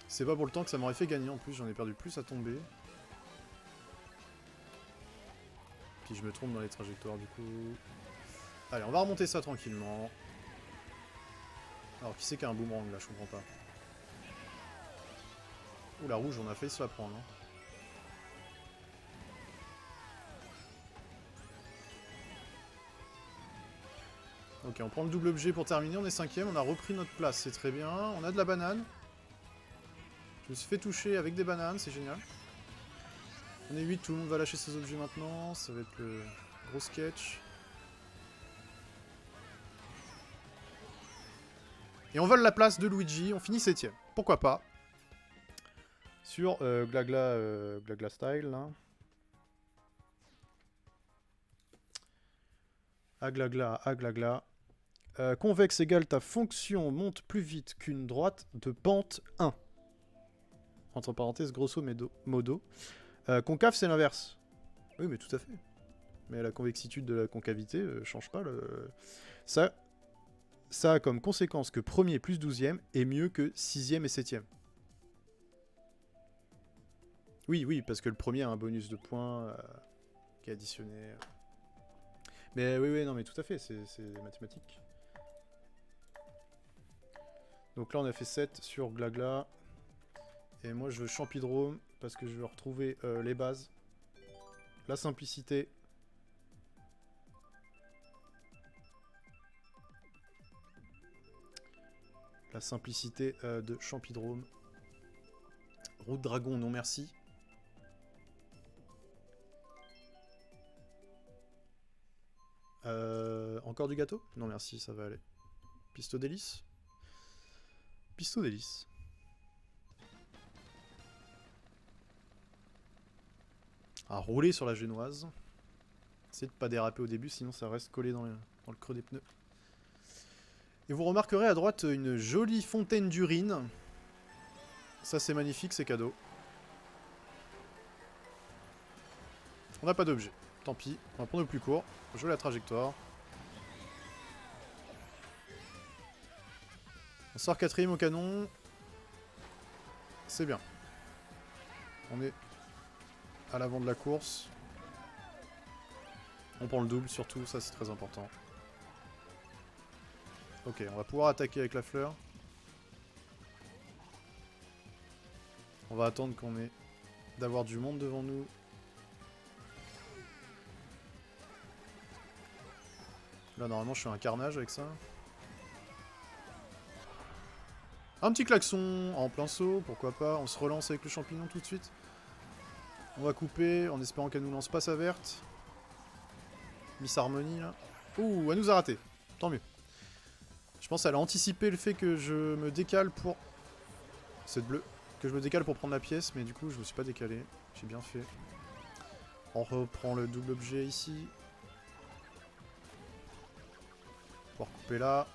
C'est pas pour le temps que ça m'aurait fait gagner, en plus j'en ai perdu plus à tomber. Puis je me trompe dans les trajectoires du coup. Allez, on va remonter ça tranquillement. Alors qui c'est qui a un boomerang là, je comprends pas. Ouh, la rouge, on a failli se la prendre. Hein. Ok, on prend le double objet pour terminer, on est 5ème, on a repris notre place, c'est très bien. On a de la banane. Je me suis fait toucher avec des bananes, c'est génial. On est 8, tout le monde va lâcher ses objets maintenant, ça va être le gros sketch. Et on vole la place de Luigi, on finit 7ème. Pourquoi pas. Sur Glagla Style, là. Glagla. Convexe égale ta fonction monte plus vite qu'une droite de pente 1. Entre parenthèses, grosso modo. Concave, c'est l'inverse. Oui, mais tout à fait. Mais la convexitude de la concavité change pas. Ça a comme conséquence que premier plus 12ème est mieux que 6ème et 7ème. Oui, parce que le premier a un bonus de points qui est additionné. Mais oui, oui, non, mais tout à fait, c'est mathématique. Donc là, on a fait 7 sur Glagla. Et moi, je veux Champidrome, parce que je veux retrouver les bases. La simplicité. La simplicité de Champidrome. Route Dragon, non merci. Encore du gâteau? Non merci, ça va aller. Pisto délice? Pisto délice. À rouler sur la génoise. Essayez de pas déraper au début, sinon ça reste collé dans le creux des pneus. Et vous remarquerez à droite une jolie fontaine d'urine. Ça c'est magnifique, c'est cadeau. On n'a pas d'objet. Tant pis, on va prendre le plus court. Jouer la trajectoire. On sort 4ème au canon. C'est bien. On est à l'avant de la course. On prend le double surtout, ça c'est très important. Ok, on va pouvoir attaquer avec la fleur. On va attendre qu'on ait d'avoir du monde devant nous. Là normalement je fais un carnage avec ça. Un petit klaxon en plein saut, pourquoi pas. On se relance avec le champignon tout de suite. On va couper en espérant qu'elle nous lance pas sa verte. Miss Harmony là. Ouh, elle nous a raté. Tant mieux. Je pense qu'elle a anticipé le fait que je me décale pour... Cette bleue. Que je me décale pour prendre la pièce, mais du coup je me suis pas décalé. J'ai bien fait. On reprend le double objet ici. On va recouper là.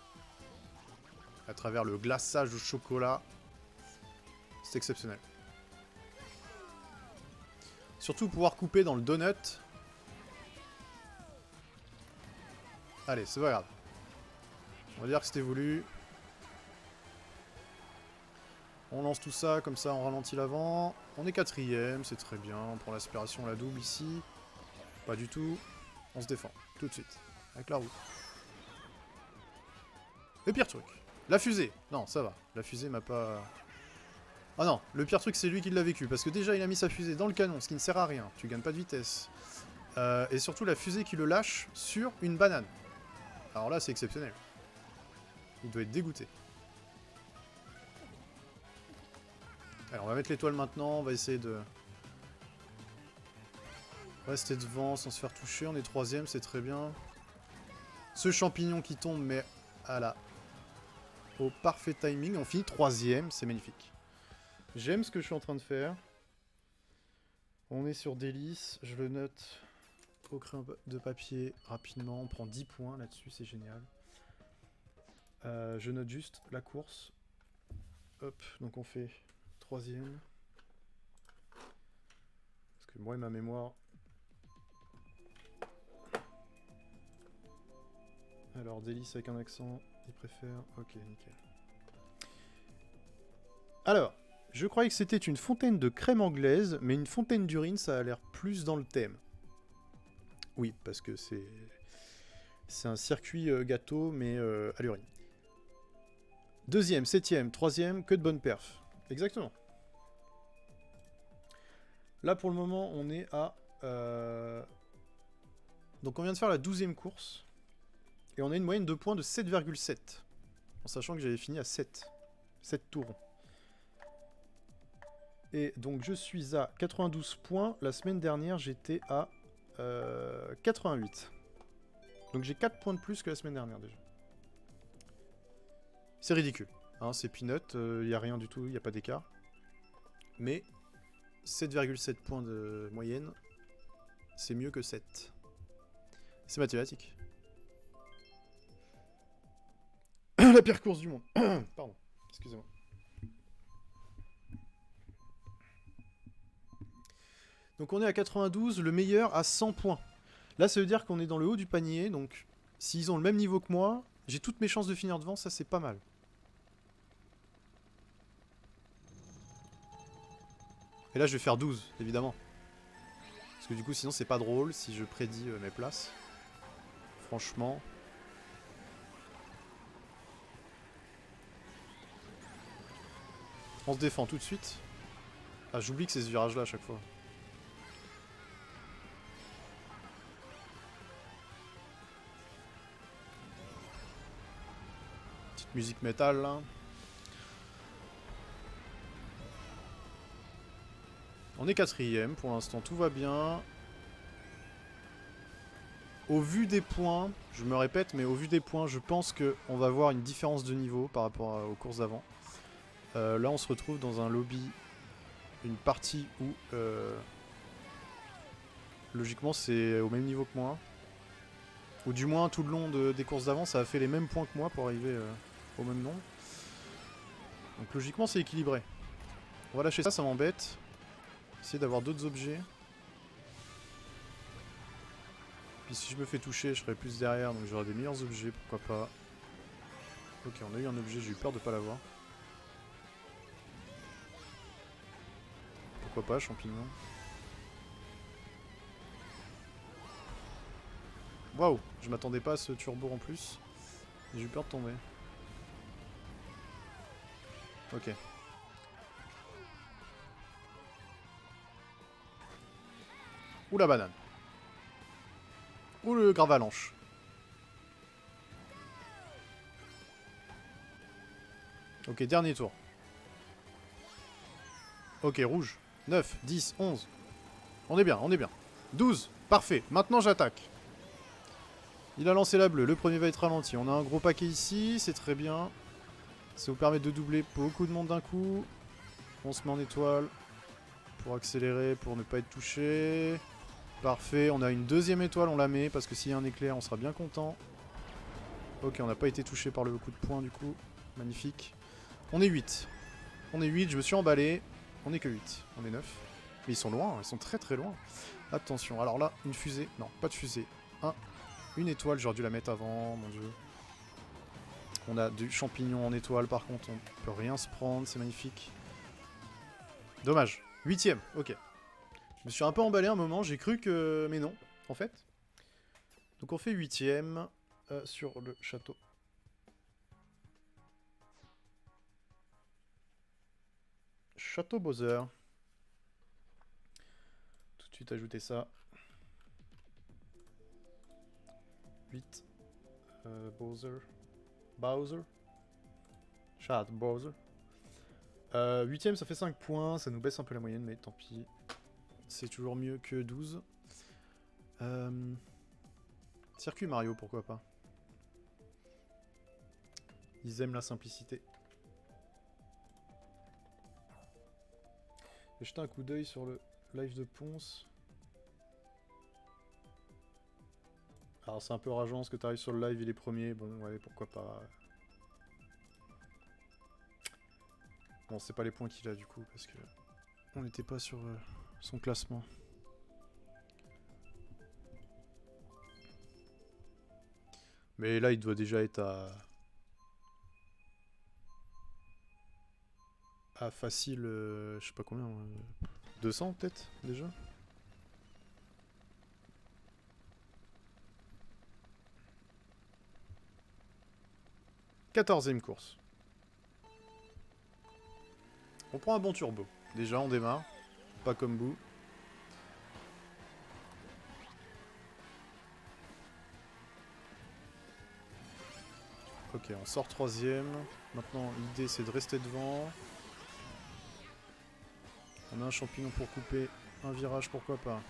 À travers le glaçage au chocolat. C'est exceptionnel. Surtout pouvoir couper dans le donut. Allez, c'est pas grave. On va dire que c'était voulu. On lance tout ça, comme ça on ralentit l'avant. On est 4ème, c'est très bien. On prend l'aspiration, la double ici. Pas du tout. On se défend, tout de suite. Avec la roue. Le pire truc. La fusée. Non, ça va. La fusée m'a pas... Ah non, le pire truc c'est lui qui l'a vécu. Parce que déjà il a mis sa fusée dans le canon, ce qui ne sert à rien. Tu gagnes pas de vitesse. Et surtout la fusée qui le lâche sur une banane. Alors là c'est exceptionnel. Il doit être dégoûté. Alors on va mettre l'étoile maintenant, on va essayer de rester devant sans se faire toucher. On est 3ème, c'est très bien. Ce champignon qui tombe, mais à la... au parfait timing. On finit 3ème, c'est magnifique. J'aime ce que je suis en train de faire. On est sur délice, je le note au crayon de papier rapidement. On prend 10 points là-dessus, c'est génial. Je note juste la course. Hop, donc on fait 3ème. Parce que moi et ma mémoire... Alors, délice avec un accent, il préfère... Ok, nickel. Alors, je croyais que c'était une fontaine de crème anglaise, mais une fontaine d'urine, ça a l'air plus dans le thème. Oui, parce que c'est un circuit gâteau, mais à l'urine. 2ème, 7ème, 3ème, que de bonnes perfs. Exactement. Là, pour le moment, on est à... Donc, on vient de faire la 12ème course. Et on a une moyenne de points de 7,7. En sachant que j'avais fini à 7. 7 tours. Et donc, je suis à 92 points. La semaine dernière, j'étais à 88. Donc, j'ai 4 points de plus que la semaine dernière, déjà. C'est ridicule. Hein, c'est peanut, il n'y a rien du tout, il n'y a pas d'écart. Mais 7,7 points de moyenne, c'est mieux que 7. C'est mathématique. La pire course du monde. Pardon, excusez-moi. Donc on est à 92, le meilleur à 100 points. Là, ça veut dire qu'on est dans le haut du panier, donc s'ils ont le même niveau que moi, j'ai toutes mes chances de finir devant, ça c'est pas mal. Et là, je vais faire 12, évidemment. Parce que du coup, sinon, c'est pas drôle si je prédis mes places. Franchement. On se défend tout de suite. Ah, j'oublie que c'est ce virage là à chaque fois. Petite musique métal là. On est 4ème pour l'instant, tout va bien. Au vu des points, je me répète, mais au vu des points, je pense qu'on va voir une différence de niveau par rapport aux courses d'avant. Là, on se retrouve dans un lobby, une partie où, logiquement, c'est au même niveau que moi. Ou du moins, tout le long des courses d'avant, ça a fait les mêmes points que moi pour arriver au même nombre. Donc logiquement, c'est équilibré. On va lâcher ça, ça m'embête. Essayer d'avoir d'autres objets. Puis si je me fais toucher, je serai plus derrière, donc j'aurai des meilleurs objets, pourquoi pas. Ok, on a eu un objet, j'ai eu peur de pas l'avoir. Pourquoi pas, champignon. Waouh, je m'attendais pas à ce turbo en plus. J'ai eu peur de tomber. Ok. Ou la banane. Ou le gravalanche. Ok, dernier tour. Ok, rouge. 9, 10, 11. On est bien, on est bien. 12, parfait. Maintenant j'attaque. Il a lancé la bleue, le premier va être ralenti. On a un gros paquet ici, c'est très bien. Ça vous permet de doubler beaucoup de monde d'un coup. On se met en étoile pour accélérer, pour ne pas être touché. Parfait, on a une deuxième étoile, on la met, parce que s'il y a un éclair, on sera bien content. Ok, on n'a pas été touché par le coup de poing du coup. Magnifique. On est 8. On est 8, je me suis emballé. On est que 8, on est 9. Mais ils sont loin, ils sont très très loin. Attention, alors là, une fusée. Non, pas de fusée. Une étoile, j'aurais dû la mettre avant, mon dieu. On a du champignon en étoile, par contre, on peut rien se prendre, c'est magnifique. Dommage. 8ème, ok. Je me suis un peu emballé un moment, j'ai cru que... Mais non, en fait. Donc on fait 8ème sur le château. Château Bowser. Tout de suite ajouter ça. 8. Bowser. Bowser. Chat Bowser. 8ème, ça fait 5 points. Ça nous baisse un peu la moyenne, mais tant pis. C'est toujours mieux que 12. Circuit Mario, pourquoi pas. Ils aiment la simplicité. J'ai jeté un coup d'œil sur le live de Ponce. Alors c'est un peu rageant parce que t'arrives sur le live, il est premier. Bon, ouais, pourquoi pas. Bon, c'est pas les points qu'il a du coup, parce que on n'était pas sur son classement. Mais là, il doit déjà être à facile, je sais pas combien, 200 peut-être, déjà. Quatorzième course. On prend un bon turbo. Déjà, on démarre. Pas comme bout. Ok, on sort troisième. Maintenant, l'idée, c'est de rester devant. On a un champignon pour couper un virage, pourquoi pas.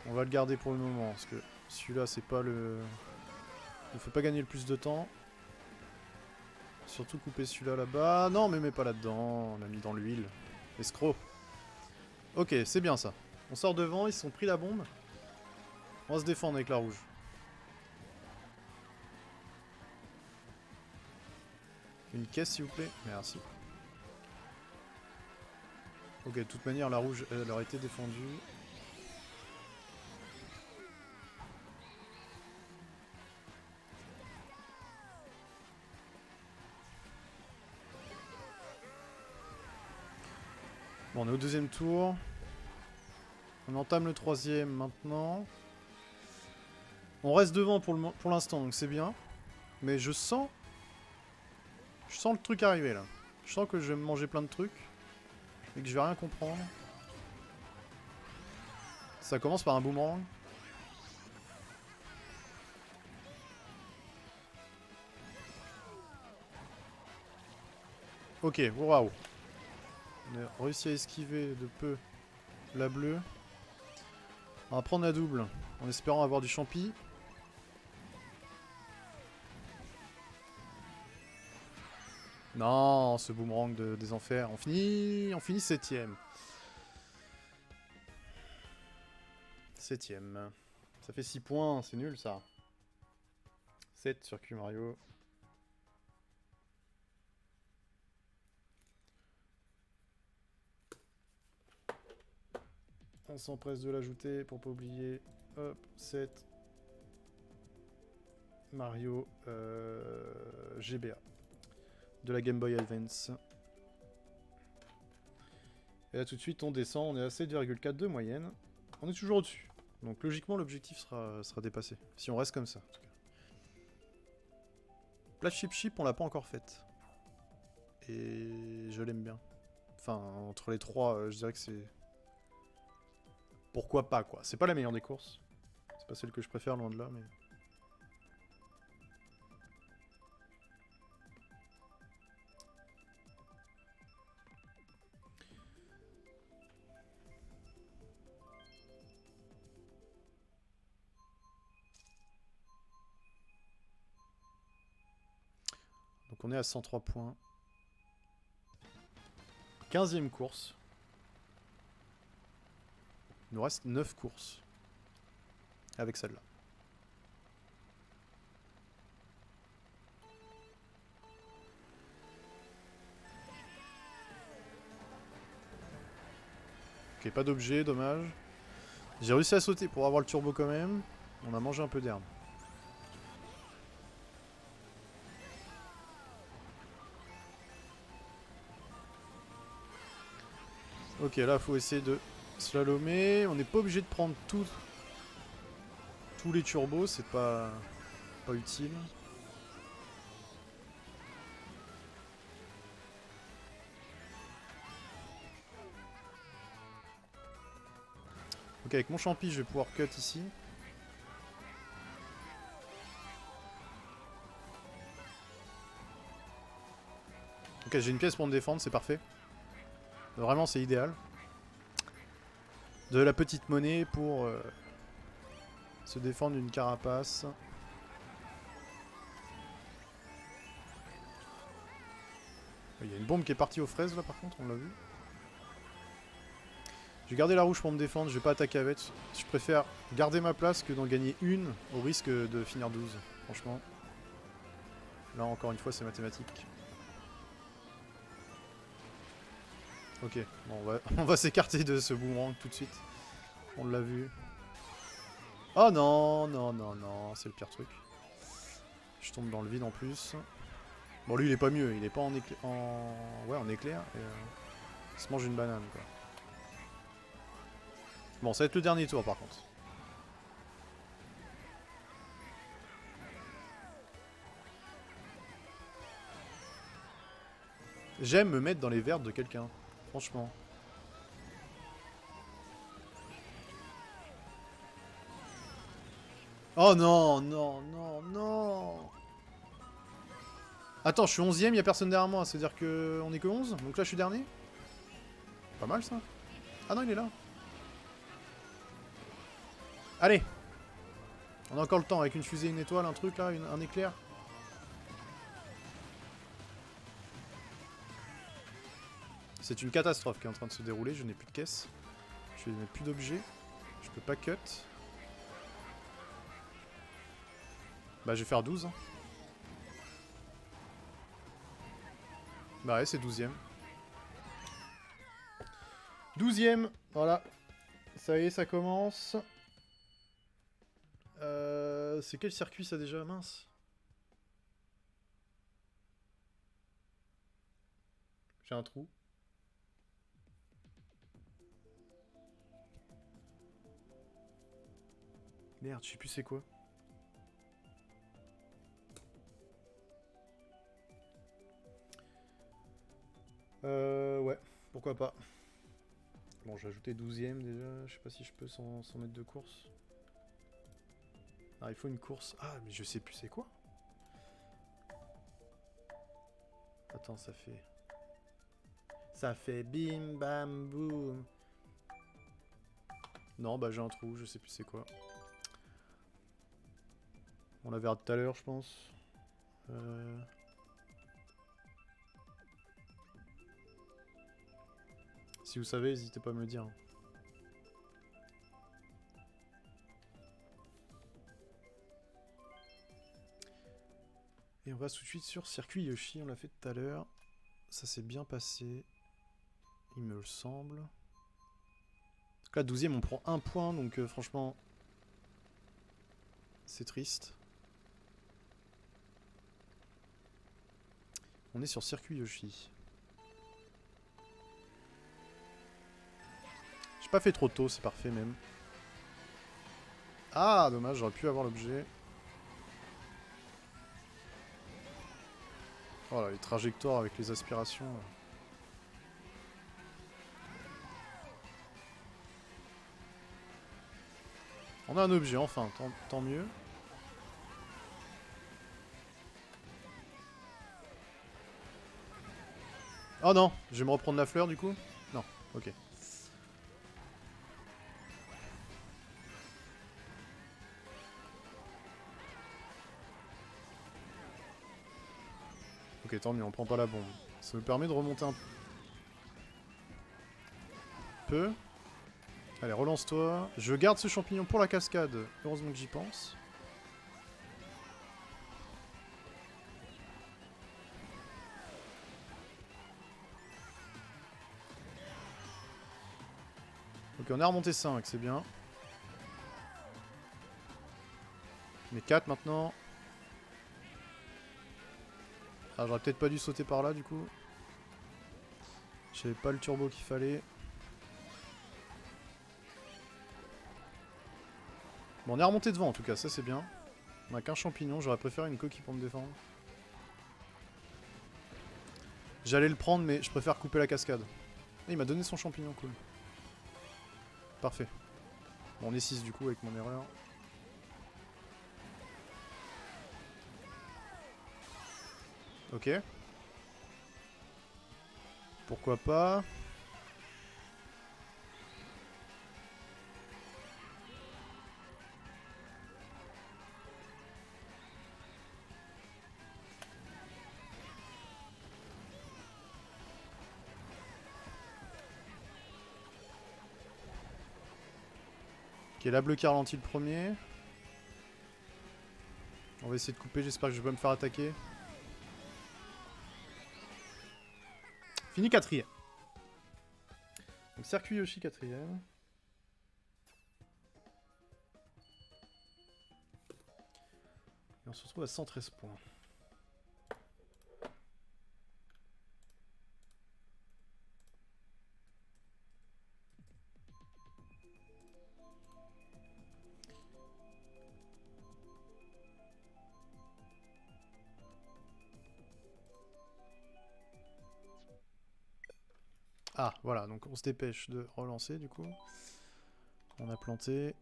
On va le garder pour le moment, parce que celui-là, c'est pas le... Il ne faut pas gagner le plus de temps. Surtout couper celui-là là-bas. Non, mais mets pas là-dedans. On l'a mis dans l'huile. Escroc. Ok, c'est bien ça. On sort devant, ils se sont pris la bombe. On va se défendre avec la rouge. Une caisse, s'il vous plaît. Merci. Ok, de toute manière, la rouge, elle aurait été défendue. Bon, on est au deuxième tour. On entame le troisième maintenant. On reste devant pour l'instant, donc c'est bien. Mais je sens... Je sens le truc arriver, là. Je sens que je vais me manger plein de trucs. Et que je vais rien comprendre. Ça commence par un boomerang. Ok, waouh. On a réussi à esquiver de peu la bleue. On va prendre la double, en espérant avoir du champi. Non, ce boomerang des enfers. On finit 7ème. 7ème. Ça fait 6 points, c'est nul ça. 7 sur Q Mario. On s'empresse de l'ajouter pour pas oublier. Hop, 7. Mario GBA. De la Game Boy Advance. Et là tout de suite on descend, on est à 7,4 de moyenne. On est toujours au-dessus. Donc logiquement l'objectif sera dépassé. Si on reste comme ça. En tout cas. Plat Chip Chip on l'a pas encore faite. Et je l'aime bien. Enfin entre les trois je dirais que c'est... Pourquoi pas quoi. C'est pas la meilleure des courses. C'est pas celle que je préfère loin de là mais... Donc on est à 103 points. 15ème course. Il nous reste 9 courses. Avec celle-là. Ok, pas d'objet, dommage. J'ai réussi à sauter pour avoir le turbo quand même. On a mangé un peu d'herbe. Ok, là, faut essayer de slalomer. On n'est pas obligé de prendre tous les turbos, c'est pas utile. Ok, avec mon champi, je vais pouvoir cut ici. Ok, j'ai une pièce pour me défendre, c'est parfait. Vraiment, c'est idéal. De la petite monnaie pour se défendre d'une carapace. Il y a une bombe qui est partie aux fraises là par contre, on l'a vu. Je vais garder la rouge pour me défendre, je vais pas attaquer avec. Je préfère garder ma place que d'en gagner une au risque de finir 12, franchement. Là encore une fois c'est mathématique. Ok, bon, on va s'écarter de ce boomerang tout de suite. On l'a vu. Oh non, non, non, non, c'est le pire truc. Je tombe dans le vide en plus. Bon lui il est pas mieux, il est pas en éclair. Ouais, en éclair. Et, il se mange une banane quoi. Bon, ça va être le dernier tour par contre. J'aime me mettre dans les verres de quelqu'un, franchement. Oh non, non, non, non. Attends, je suis 11ème, y'a personne derrière moi, c'est-à-dire que on est que 11, donc là je suis dernier. Pas mal ça. Ah non, il est là. Allez. On a encore le temps, avec une fusée, une étoile, un truc là, un éclair. C'est une catastrophe qui est en train de se dérouler, je n'ai plus de caisse. Je n'ai plus d'objets. Je peux pas cut. Bah je vais faire 12. Hein. Bah ouais, c'est 12ème. 12ème, voilà. Ça y est, ça commence. C'est quel circuit ça déjà? Mince. J'ai un trou. Merde, je sais plus c'est quoi. Ouais, pourquoi pas. Bon, j'ai ajouté 12ème déjà, je sais pas si je peux sans mettre de course. Ah, il faut une course. Ah, mais je sais plus c'est quoi. Attends, ça fait... Ça fait bim bam boum. Non, bah j'ai un trou, je sais plus c'est quoi. On la verra tout à l'heure, je pense. Si vous savez, n'hésitez pas à me le dire. Et on va tout de suite sur circuit Yoshi, on l'a fait tout à l'heure. Ça s'est bien passé, il me le semble. Donc là, 12ème, on prend un point, donc franchement, c'est triste. On est sur circuit Yoshi. J'ai pas fait trop tôt, c'est parfait même. Ah, dommage, j'aurais pu avoir l'objet. Voilà, les trajectoires avec les aspirations. On a un objet, enfin, tant mieux. Oh non, je vais me reprendre la fleur du coup? Non, ok. Ok, tant mieux, on prend pas la bombe. Ça me permet de remonter un peu. Allez, relance-toi. Je garde ce champignon pour la cascade. Heureusement que j'y pense. Ok, on est remonté 5, c'est bien. On est 4 maintenant. Ah, j'aurais peut-être pas dû sauter par là du coup. J'avais pas le turbo qu'il fallait. Bon, on est remonté devant en tout cas, ça c'est bien. On a qu'un champignon, j'aurais préféré une coquille pour me défendre. J'allais le prendre, mais je préfère couper la cascade. Et il m'a donné son champignon, cool. Parfait. Bon, on est 6 du coup avec mon erreur. Ok. Pourquoi pas. Ok, la bleu qui ralentit le premier. On va essayer de couper, j'espère que je vais pas me faire attaquer. Fini 4ème. Donc circuit Yoshi 4ème. Et on se retrouve à 113 points. Ah, voilà, donc on se dépêche de relancer du coup. On a planté.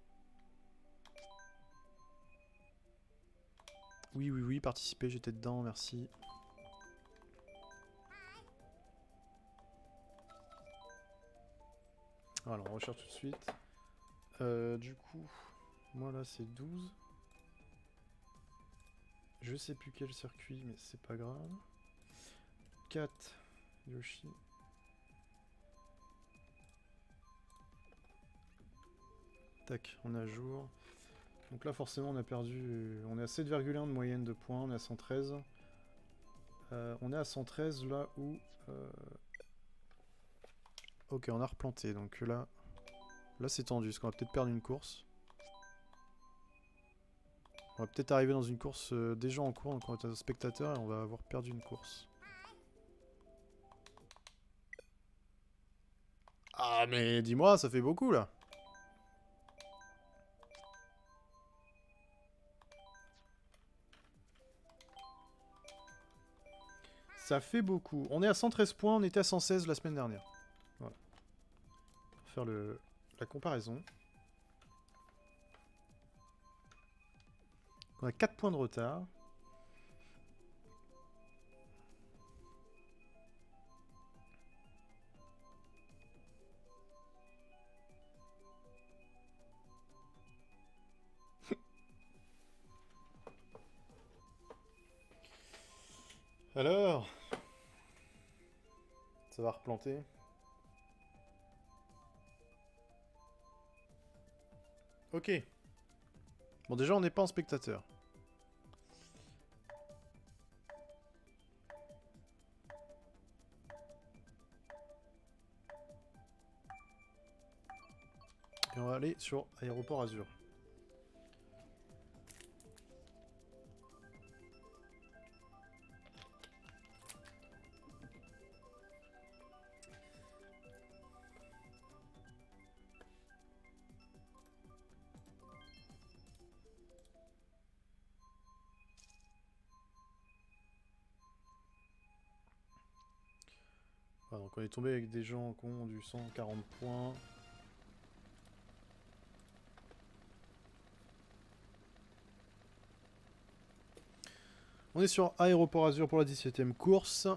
Oui, oui, oui, participer, j'étais dedans, merci. Voilà, on recherche tout de suite. Du coup, moi là c'est 12. Je sais plus quel circuit, mais c'est pas grave. 4, Yoshi. Tac, on est à jour. Donc là forcément on a perdu... On est à 7,1 de moyenne de points, on est à 113. On est à 113 là où... Ok, on a replanté, donc là... Là c'est tendu, parce qu'on va peut-être perdre une course. On va peut-être arriver dans une course déjà en cours, donc on va être un spectateur et on va avoir perdu une course. Ah mais dis-moi, ça fait beaucoup là. Ça fait beaucoup. On est à 113 points, on était à 116 la semaine dernière. Voilà. Pour faire la comparaison. On a 4 points de retard. Alors, ça va replanter. Ok. Bon, déjà, on n'est pas en spectateur. Et on va aller sur Aéroport Azur. Voilà, donc on est tombé avec des gens qui ont du 140 points. On est sur Aéroport Azur pour la 17ème course.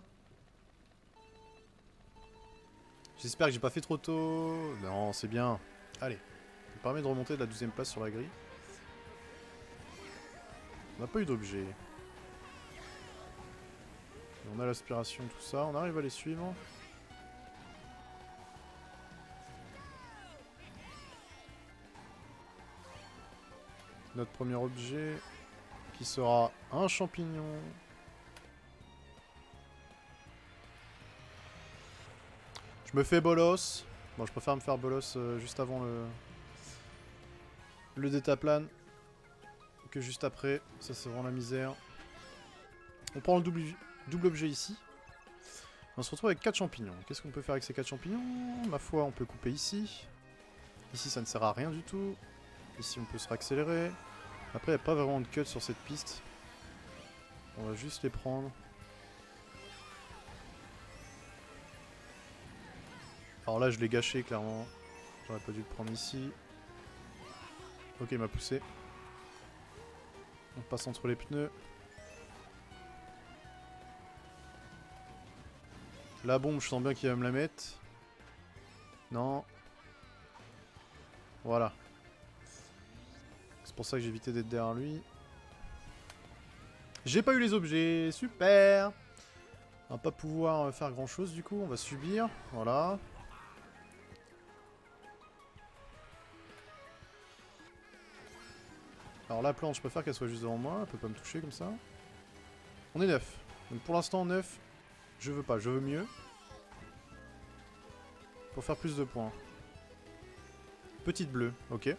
J'espère que j'ai pas fait trop tôt. Non, c'est bien. Allez. Ça permet de remonter de la 12ème place sur la grille. On n'a pas eu d'objet. On a l'aspiration, tout ça. On arrive à les suivre. Notre premier objet, qui sera un champignon. Je me fais bolos. Bon, je préfère me faire bolos juste avant le détaplane que juste après. Ça, c'est vraiment la misère. On prend le double objet ici. On se retrouve avec 4 champignons. Qu'est-ce qu'on peut faire avec ces 4 champignons? Ma foi, on peut couper ici. Ici, ça ne sert à rien du tout. Ici, on peut se réaccélérer. Après, il n'y a pas vraiment de cut sur cette piste. On va juste les prendre. Alors là, je l'ai gâché, clairement. J'aurais pas dû le prendre ici. Ok, il m'a poussé. On passe entre les pneus. La bombe, je sens bien qu'il va me la mettre. Non. Voilà. C'est pour ça que j'ai évité d'être derrière lui. J'ai pas eu les objets, super. On va pas pouvoir faire grand chose du coup, on va subir, voilà. Alors la plante, je préfère qu'elle soit juste devant moi, elle peut pas me toucher comme ça. On est 9. Donc pour l'instant 9, je veux pas, je veux mieux. Pour faire plus de points. Petite bleue, ok.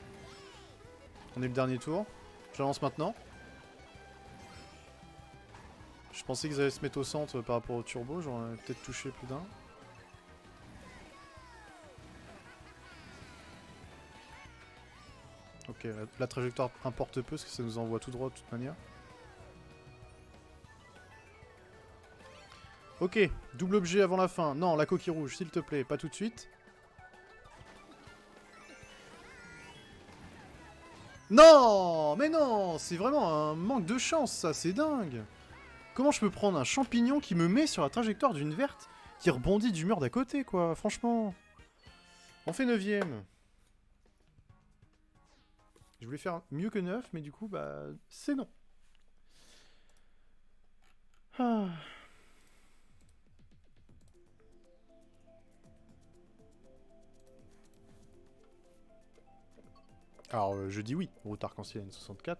On est le dernier tour. J'avance maintenant. Je pensais qu'ils allaient se mettre au centre par rapport au turbo, j'aurais peut-être touché plus d'un. Ok, la trajectoire importe peu parce que ça nous envoie tout droit de toute manière. Ok, double objet avant la fin. Non, la coquille rouge, s'il te plaît, pas tout de suite. Non, mais non, c'est vraiment un manque de chance, ça, c'est dingue. Comment je peux prendre un champignon qui me met sur la trajectoire d'une verte qui rebondit du mur d'à côté, quoi, franchement. On fait 9ème. Je voulais faire mieux que 9, mais du coup, bah, c'est non. Ah. Alors, je dis oui, route arc-en-ciel N64.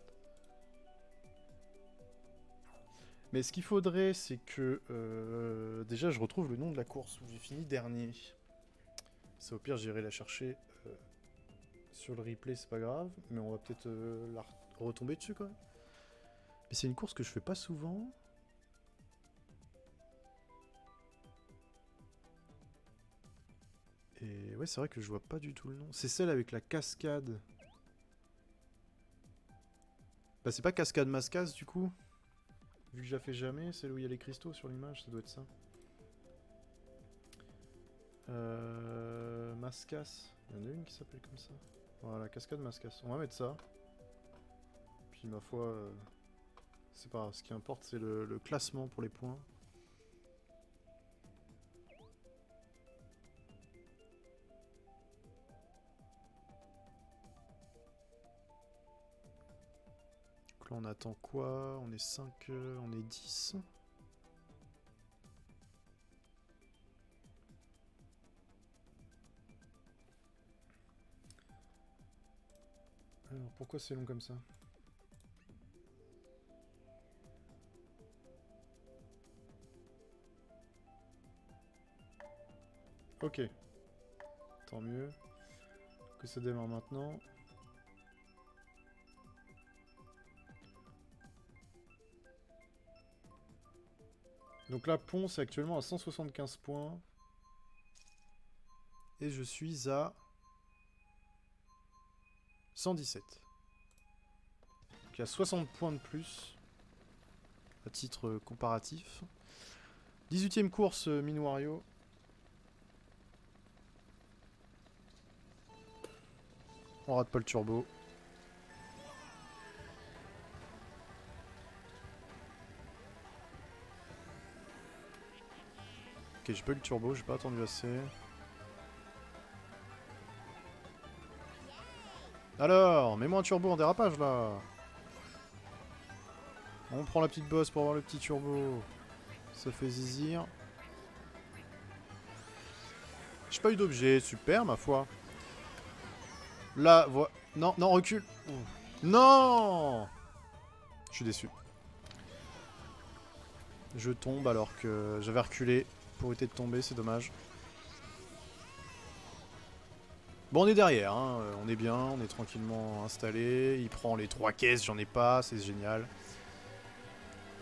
Mais ce qu'il faudrait, c'est que... déjà, je retrouve le nom de la course où j'ai fini dernier. Ça, au pire, j'irai la chercher sur le replay, c'est pas grave. Mais on va peut-être la retomber dessus, quand même. Mais c'est une course que je fais pas souvent. Et ouais, c'est vrai que je vois pas du tout le nom. C'est celle avec la cascade. Bah, c'est pas cascade mascase, du coup. Vu que je la fais jamais, celle où il y a les cristaux sur l'image, ça doit être ça. Mascas. Il y en a une qui s'appelle comme ça. Voilà, cascade Mascas. On va mettre ça. Puis ma foi, c'est pas grave. Ce qui importe, c'est le classement pour les points. Donc là, on attend quoi? On est 5, on est 10. Alors, pourquoi c'est long comme ça? Ok. Tant mieux. Que ça démarre maintenant. Donc là, Ponce est actuellement à 175 points. Et je suis à 117. Donc il y a 60 points de plus. À titre comparatif. 18ème course, Minuario. On rate pas le turbo. Ok, j'ai pas eu le turbo, j'ai pas attendu assez. Alors, mets-moi un turbo en dérapage là. On prend la petite bosse pour avoir le petit turbo. Ça fait zizir. J'ai pas eu d'objet, super ma foi. Là, voilà. Non, non, recule. Non! Je suis déçu. Je tombe alors que j'avais reculé pour éviter de tomber, c'est dommage. Bon, on est derrière, hein. On est bien, on est tranquillement installé. Il prend les 3 caisses, j'en ai pas, c'est génial.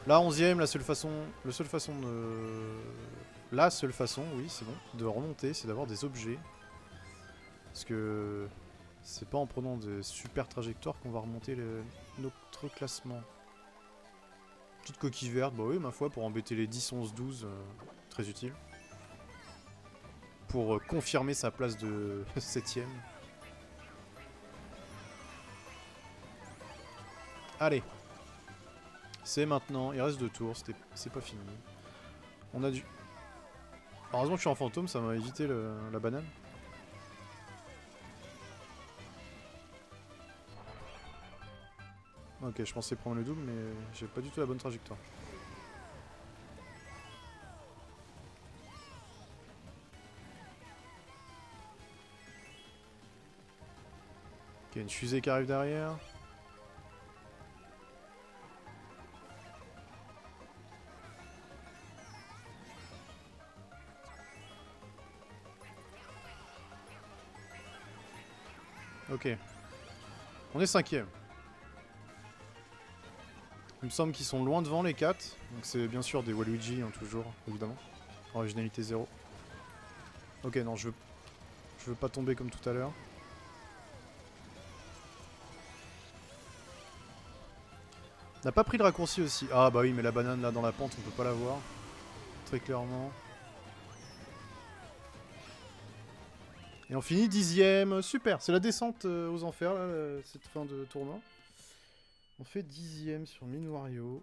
Là, 11ème, la seule façon de... La seule façon, oui, c'est bon, de remonter, c'est d'avoir des objets. Parce que c'est pas en prenant de super trajectoires qu'on va remonter notre classement. Petite coquille verte, bah oui, ma foi, pour embêter les 10, 11, 12, très utile. Pour confirmer sa place de 7ème. Allez. C'est maintenant, il reste 2 tours, c'est pas fini. On a dû... Heureusement que je suis en fantôme, ça m'a évité la banane. Ok, je pensais prendre le double, mais j'ai pas du tout la bonne trajectoire. Ok, une fusée qui arrive derrière. Ok. On est 5ème. Il me semble qu'ils sont loin devant les 4. Donc c'est bien sûr des Waluigi, hein, toujours, évidemment. Originalité 0. Ok, non, je veux pas tomber comme tout à l'heure. On n'a pas pris le raccourci aussi. Ah bah oui, mais la banane là dans la pente, on peut pas la voir. Très clairement. Et on finit 10ème. Super, c'est la descente aux enfers, là, cette fin de tournoi. On fait 10ème sur Minuario.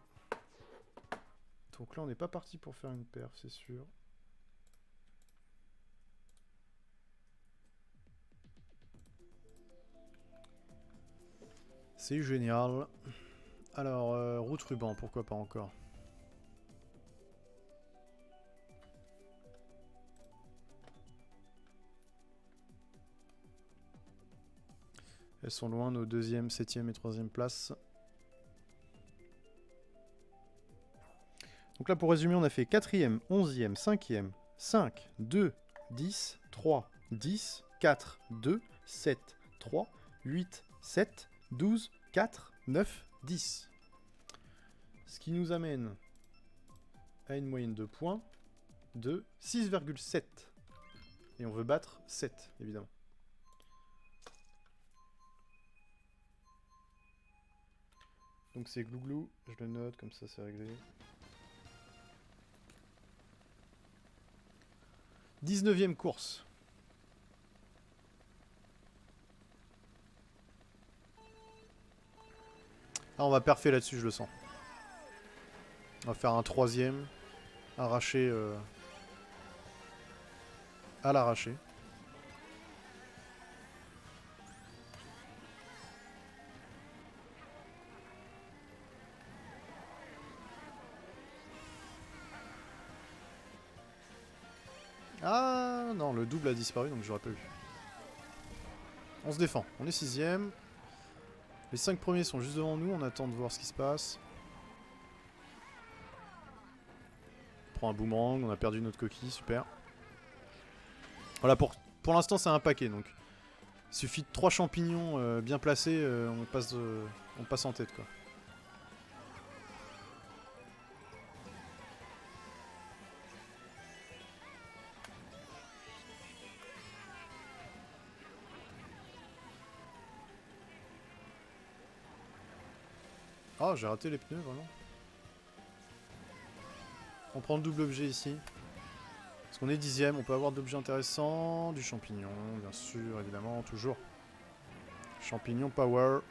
Donc là, on n'est pas parti pour faire une perf, c'est sûr. C'est génial. Alors, route ruban, pourquoi pas encore. Elles sont loin, nos 2e, 7e et 3e places. Donc là, pour résumer, on a fait 4e, 11e, 5e, 5, 2, 10, 3, 10, 4, 2, 7, 3, 8, 7, 12, 4, 9, 10. Ce qui nous amène à une moyenne de points de 6,7. Et on veut battre 7, évidemment. Donc c'est Glouglou, je le note, comme ça c'est réglé. 19ème course. Ah, on va parfait là-dessus, je le sens. On va faire un 3ème. Arraché à l'arraché. Ah non, le double a disparu, donc j'aurais pas vu. On se défend, on est 6ème. Les 5 premiers sont juste devant nous, on attend de voir ce qui se passe. On prend un boomerang, on a perdu notre coquille, super. Voilà, pour l'instant c'est un paquet, donc il suffit de 3 champignons bien placés, on passe en tête quoi. Ah, j'ai raté les pneus, vraiment. On prend le double objet ici. Parce qu'on est 10ème, on peut avoir d'objets intéressants. Du champignon, bien sûr, évidemment, toujours. Champignon power.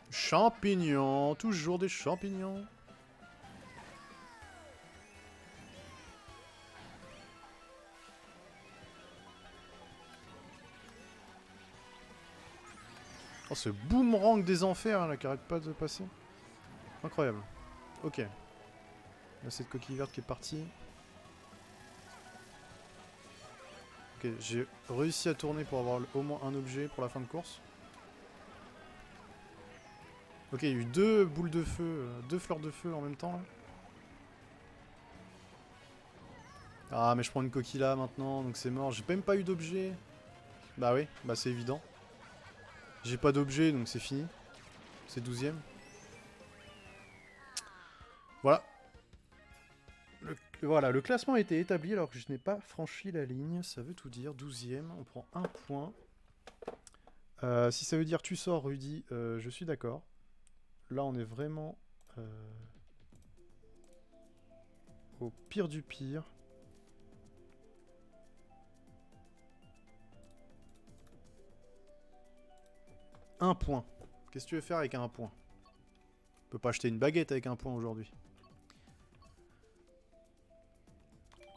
Champignons, toujours des champignons. Oh, ce boomerang des enfers là qui arrête pas de passer. Incroyable. Ok. Là, cette coquille verte qui est partie. Ok, j'ai réussi à tourner pour avoir au moins un objet pour la fin de course. Ok, il y a eu 2 boules de feu, 2 fleurs de feu en même temps là. Ah, mais je prends une coquille là maintenant, donc c'est mort. J'ai même pas eu d'objet. Bah oui, bah c'est évident. J'ai pas d'objet, donc c'est fini. C'est 12ème. Voilà. Voilà, le classement a été établi alors que je n'ai pas franchi la ligne. Ça veut tout dire. 12ème, on prend 1 point. Si ça veut dire tu sors, Rudy, je suis d'accord. Là, on est vraiment au pire du pire. Un point. Qu'est-ce que tu veux faire avec un point? On peut pas acheter une baguette avec un point aujourd'hui.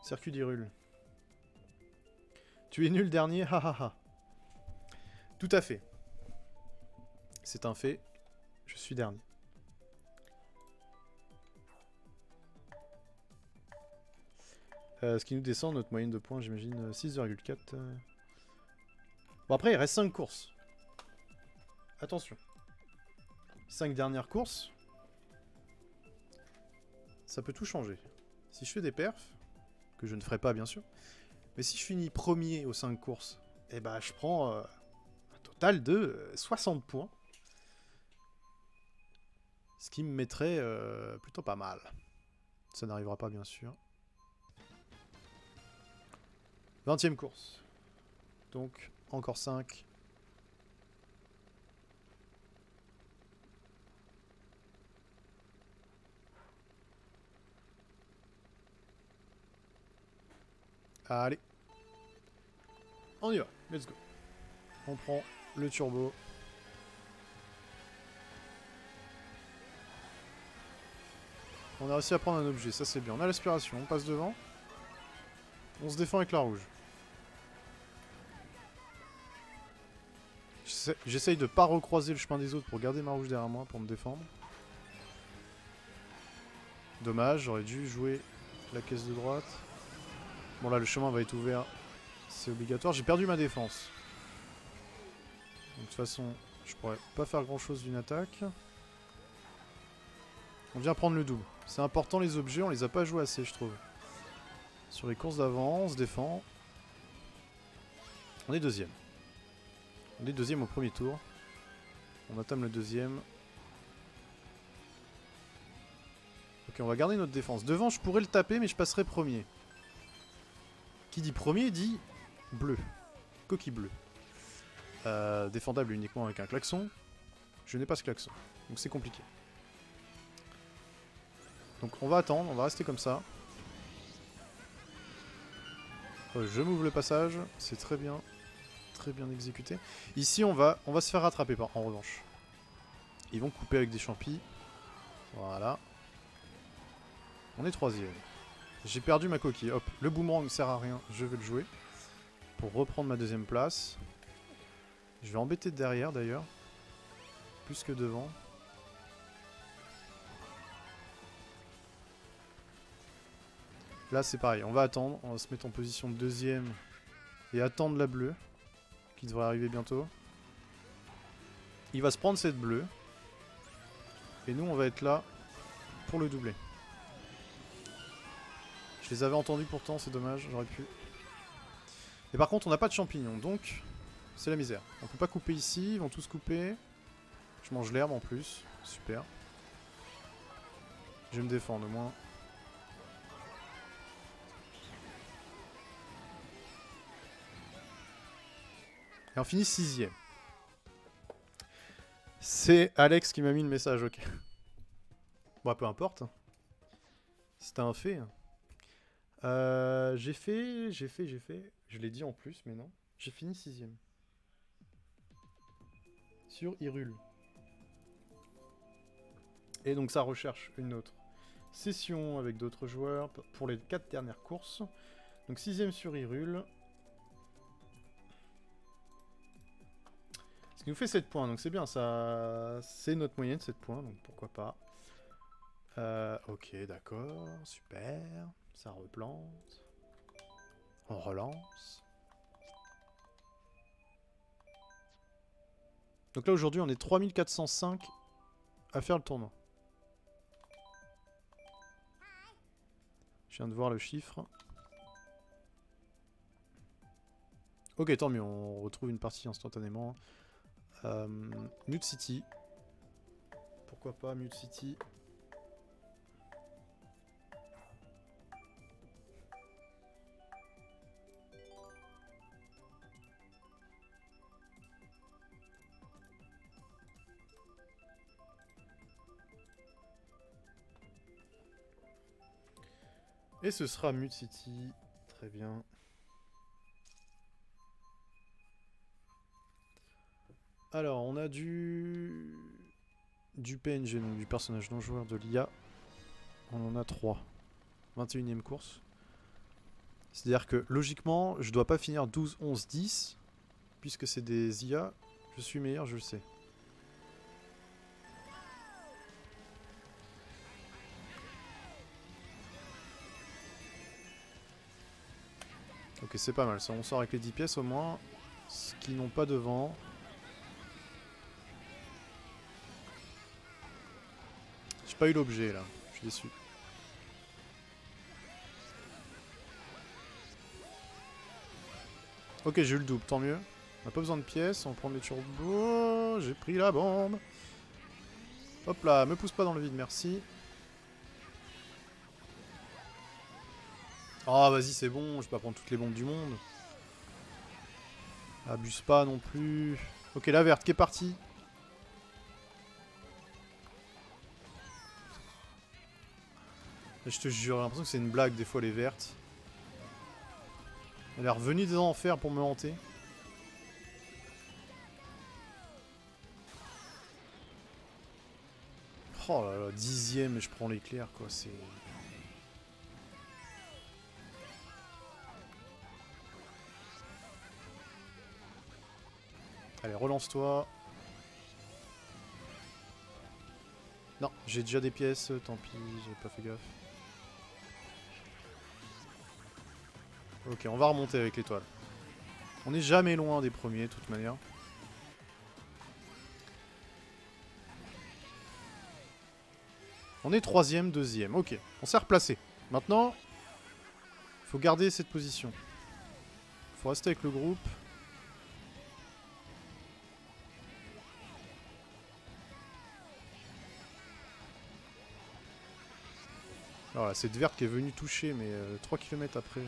Circuit d'Hyrule. Tu es nul dernier, hahaha. Tout à fait. C'est un fait. Je suis dernier. Ce qui nous descend, notre moyenne de points, j'imagine 6,4. Bon, après, il reste 5 courses. Attention. 5 dernières courses. Ça peut tout changer. Si je fais des perfs, que je ne ferai pas bien sûr, mais si je finis premier aux 5 courses, eh ben je prends un total de 60 points. Ce qui me mettrait plutôt pas mal. Ça n'arrivera pas bien sûr. 20ème course. Donc, encore 5. Allez. On y va. Let's go. On prend le turbo. On a réussi à prendre un objet, ça c'est bien. On a l'aspiration, on passe devant. On se défend avec la rouge. J'essaye de pas recroiser le chemin des autres pour garder ma rouge derrière moi, pour me défendre. Dommage, j'aurais dû jouer la caisse de droite. Bon là, le chemin va être ouvert. C'est obligatoire. J'ai perdu ma défense. Donc, de toute façon, je pourrais pas faire grand chose d'une attaque. On vient prendre le double. C'est important les objets, on les a pas joués assez je trouve. Sur les courses d'avant, on se défend. On est deuxième. On est deuxième au premier tour. On entame le deuxième. Ok, on va garder notre défense. Devant, je pourrais le taper, mais je passerai premier. Qui dit premier dit bleu. Coquille bleue. défendable uniquement avec un klaxon. Je n'ai pas ce klaxon, donc c'est compliqué. Donc on va attendre, on va rester comme ça. Je m'ouvre le passage, c'est très bien exécuté. Ici on va se faire rattraper en revanche. Ils vont couper avec des champis. Voilà. On est 3ème. J'ai perdu ma coquille. Hop, le boomerang ne sert à rien, je vais le jouer. Pour reprendre ma 2ème place. Je vais embêter derrière d'ailleurs. Plus que devant. Là c'est pareil, on va attendre. On va se mettre en position de 2ème. Et attendre la bleue. Qui devrait arriver bientôt. Il va se prendre cette bleue. Et nous on va être là pour le doubler. Je les avais entendus pourtant, c'est dommage, j'aurais pu. Et par contre on n'a pas de champignons, donc c'est la misère. On peut pas couper ici, ils vont tous couper. Je mange l'herbe en plus, super. Je vais me défendre au moins. Et on finit 6ème. C'est Alex qui m'a mis le message, ok. Bon, peu importe. C'était un fait. J'ai fait. Je l'ai dit en plus, mais non. J'ai fini 6ème. Sur Hyrule. Et donc ça recherche une autre session avec d'autres joueurs pour les 4 dernières courses. Donc 6ème sur Hyrule. Ce qui nous fait 7 points, donc c'est bien, ça, c'est notre moyenne 7 points, donc pourquoi pas. Ok, d'accord, super. Ça replante. On relance. Donc là aujourd'hui on est 3405 à faire le tournoi. Je viens de voir le chiffre. Ok, tant mieux, on retrouve une partie instantanément. Mute City. Pourquoi pas Mute City. Et ce sera Mute City. Très bien. Alors, on a du PNG, donc du personnage non joueur de l'IA. On en a 3. 21ème course. C'est-à-dire que, logiquement, je dois pas finir 12, 11, 10. Puisque c'est des IA. Je suis meilleur, je le sais. Ok, c'est pas mal. Ça, on sort avec les 10 pièces au moins. Ce qu'ils n'ont pas devant. J'ai pas eu l'objet là. Je suis déçu. Ok, j'ai eu le double, tant mieux. On n'a pas besoin de pièces, on prend les turbos. J'ai pris la bombe. Hop là, me pousse pas dans le vide, merci. Oh, vas-y, c'est bon, je vais pas prendre toutes les bombes du monde. Abuse pas non plus. Ok, la verte qui est partie. Je te jure, j'ai l'impression que c'est une blague des fois les vertes. Elle est revenue des enfers pour me hanter. Oh là là, 10ème et je prends l'éclair quoi, c'est... Allez, relance-toi. Non, j'ai déjà des pièces, tant pis, j'ai pas fait gaffe. Ok, on va remonter avec l'étoile. On n'est jamais loin des premiers, de toute manière. On est 3ème, 2ème. Ok, on s'est replacé. Maintenant, il faut garder cette position. Il faut rester avec le groupe. Voilà, cette verte qui est venue toucher, mais 3 km après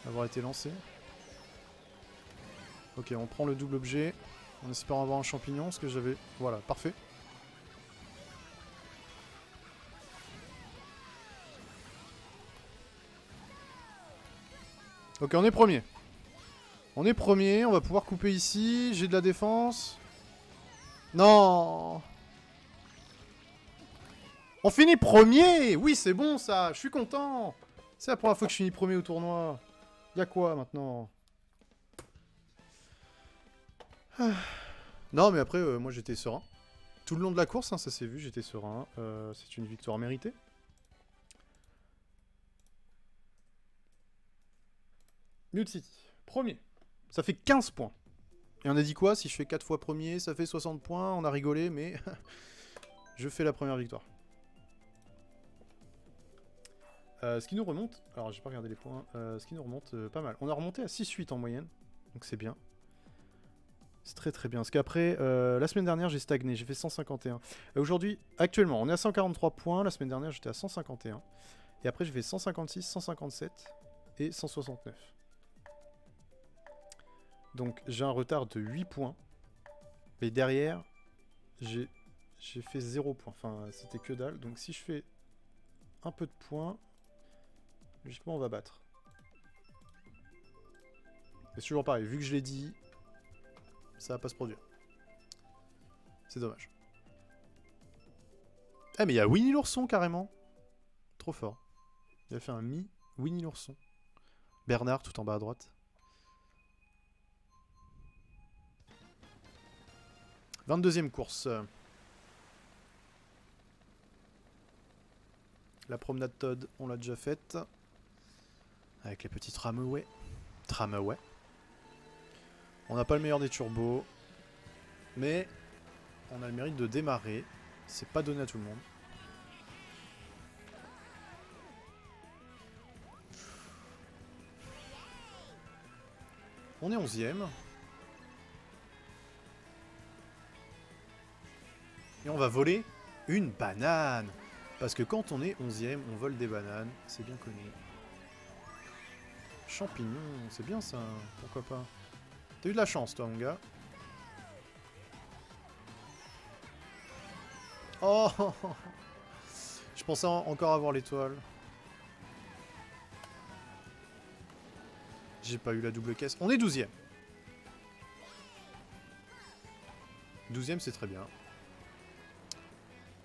avoir été lancée. Ok, on prend le double objet. En espérant avoir un champignon, ce que j'avais... Voilà, parfait. Ok, on est premier. On est premier, on va pouvoir couper ici. J'ai de la défense. Non! On finit premier! Oui, c'est bon ça, je suis content! C'est la première fois que je finis premier au tournoi. Y'a quoi maintenant? Non, mais après, moi j'étais serein. Tout le long de la course, hein, ça s'est vu, j'étais serein. C'est une victoire méritée. Mute City, premier. Ça fait 15 points. Et on a dit quoi? Si je fais 4 fois premier, ça fait 60 points. On a rigolé, mais je fais la première victoire. Ce qui nous remonte... Alors, j'ai pas regardé les points. Ce qui nous remonte pas mal. On a remonté à 6-8 en moyenne. Donc c'est bien. C'est très très bien. Parce qu'après, la semaine dernière, j'ai stagné. J'ai fait 151. Aujourd'hui, actuellement, on est à 143 points. La semaine dernière, j'étais à 151. Et après, j'ai fait 156, 157 et 169. Donc, j'ai un retard de 8 points. Mais derrière, j'ai fait 0 points. Enfin, c'était que dalle. Donc, si je fais un peu de points, logiquement, on va battre. Mais c'est toujours pareil. Vu que je l'ai dit, ça va pas se produire. C'est dommage. Ah, mais il y a Winnie l'ourson, carrément. Trop fort. Il a fait un Winnie l'ourson. Bernard, tout en bas à droite. 22e course. La promenade Todd, on l'a déjà faite. Avec les petits tramways. Tramways. On n'a pas le meilleur des turbos. Mais on a le mérite de démarrer. C'est pas donné à tout le monde. On est 11e. Et on va voler une banane. Parce que quand on est 11e, on vole des bananes. C'est bien connu. Champignons, c'est bien ça. Pourquoi pas. T'as eu de la chance, toi, mon gars. Oh! Je pensais encore avoir l'étoile. J'ai pas eu la double caisse. On est 12e. 12e, c'est très bien.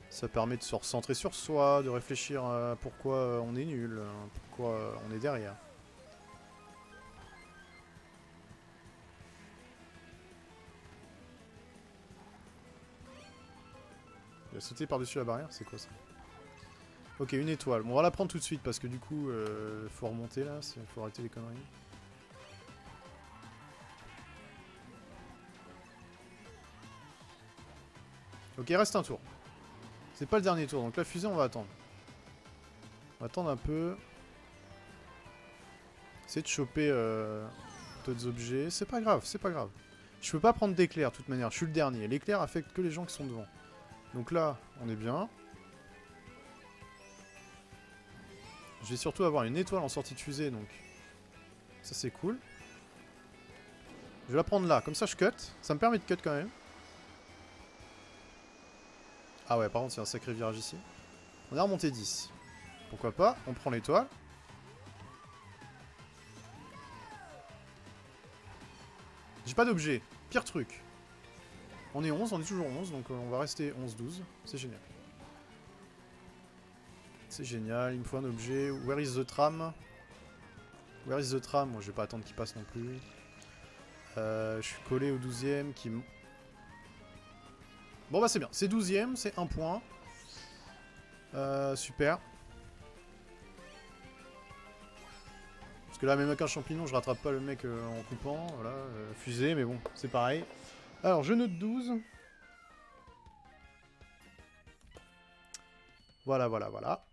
Ça permet de se recentrer sur soi, de réfléchir à pourquoi on est nul, pourquoi on est derrière. Il a sauté par-dessus la barrière, c'est quoi ça? Ok, une étoile. Bon, on va la prendre tout de suite parce que du coup, faut remonter là, faut arrêter les conneries. Ok, il reste un tour. C'est pas le dernier tour, donc la fusée, on va attendre. On va attendre un peu. Essayer de choper d'autres objets. C'est pas grave, c'est pas grave. Je peux pas prendre d'éclair, de toute manière. Je suis le dernier. L'éclair affecte que les gens qui sont devant. Donc là, on est bien. Je vais surtout avoir une étoile en sortie de fusée, donc ça c'est cool. Je vais la prendre là, comme ça je cut. Ça me permet de cut quand même. Ah ouais, par contre, c'est un sacré virage ici. On a remonté 10. Pourquoi pas, on prend l'étoile. J'ai pas d'objet. Pire truc. On est 11, on est toujours 11, donc on va rester 11-12. C'est génial. C'est génial, il me faut un objet. Where is the tram? Where is the tram? Moi, je vais pas attendre qu'il passe non plus. Je suis collé au 12e qui... Bon bah c'est bien, c'est 12e, c'est 1 point. Super. Parce que là, même avec un champignon, je rattrape pas le mec en coupant. Voilà, fusée, mais bon, c'est pareil. Alors, je note 12. Voilà, voilà, voilà.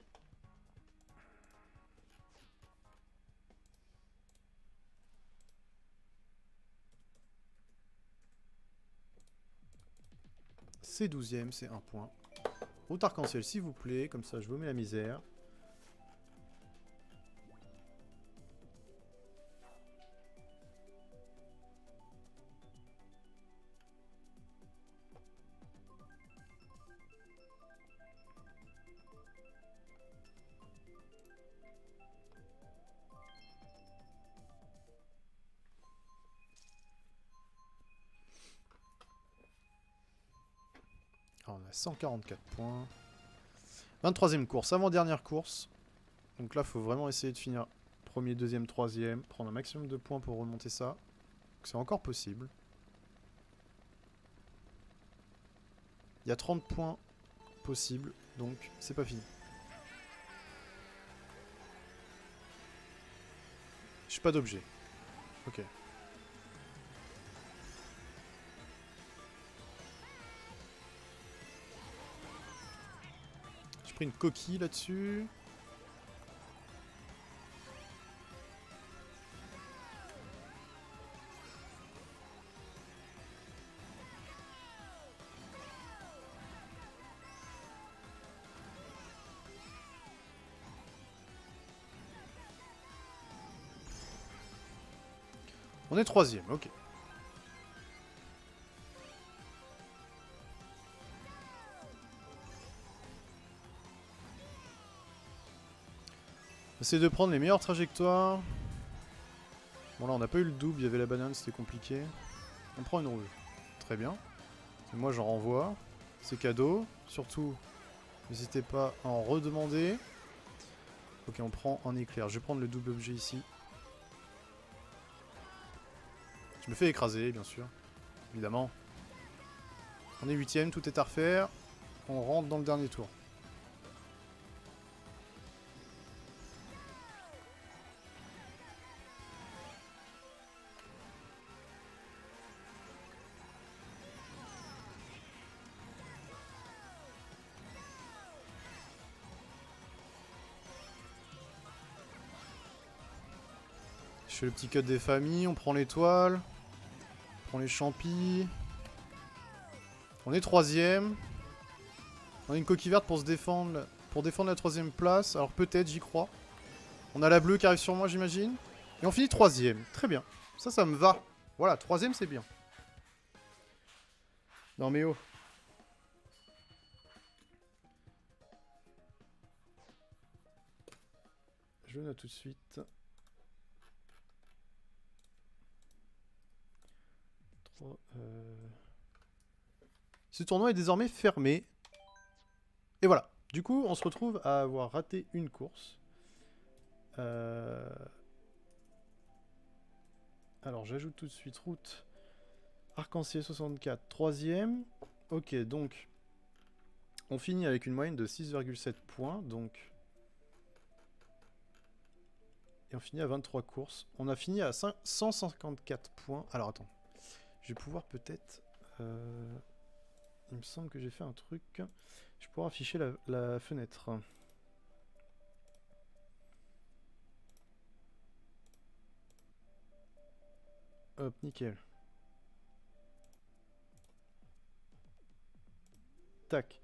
C'est 12e, c'est 1 point. Route arc-en-ciel, s'il vous plaît, comme ça je vous mets la misère. On a 144 points. 23e course, avant-dernière course. Donc là, faut vraiment essayer de finir premier, deuxième, troisième. Prendre un maximum de points pour remonter ça. C'est encore possible. Il y a 30 points possibles, donc c'est pas fini. J'ai pas d'objet. Ok. J'ai pris une coquille là-dessus. On est troisième, ok. Essayer de prendre les meilleures trajectoires. Bon là on n'a pas eu le double, il y avait la banane, c'était compliqué. On prend une rouge. Très bien. Et moi j'en renvoie. C'est cadeau. Surtout, n'hésitez pas à en redemander. Ok, on prend un éclair. Je vais prendre le double objet ici. Je me fais écraser, bien sûr. Évidemment. On est 8ème, tout est à refaire. On rentre dans le dernier tour. Je fais le petit cut des familles, on prend l'étoile. On prend les champis. On est troisième. On a une coquille verte pour se défendre, pour défendre la troisième place. Alors peut-être, j'y crois. On a la bleue qui arrive sur moi, j'imagine. Et on finit troisième. Très bien. Ça me va. Voilà, troisième, c'est bien. Non mais oh. Je le note tout de suite. Ce tournoi est désormais fermé. Et voilà. Du coup, on se retrouve à avoir raté une course. Alors, j'ajoute tout de suite route. Arc-en-ciel 64, troisième. Ok, donc, on finit avec une moyenne de 6,7 points. Donc, et on finit à 23 courses. On a fini à 154 points. Alors, attends. Je vais pouvoir peut-être... Il me semble que j'ai fait un truc. Je vais pouvoir afficher la fenêtre. Hop, nickel. Tac.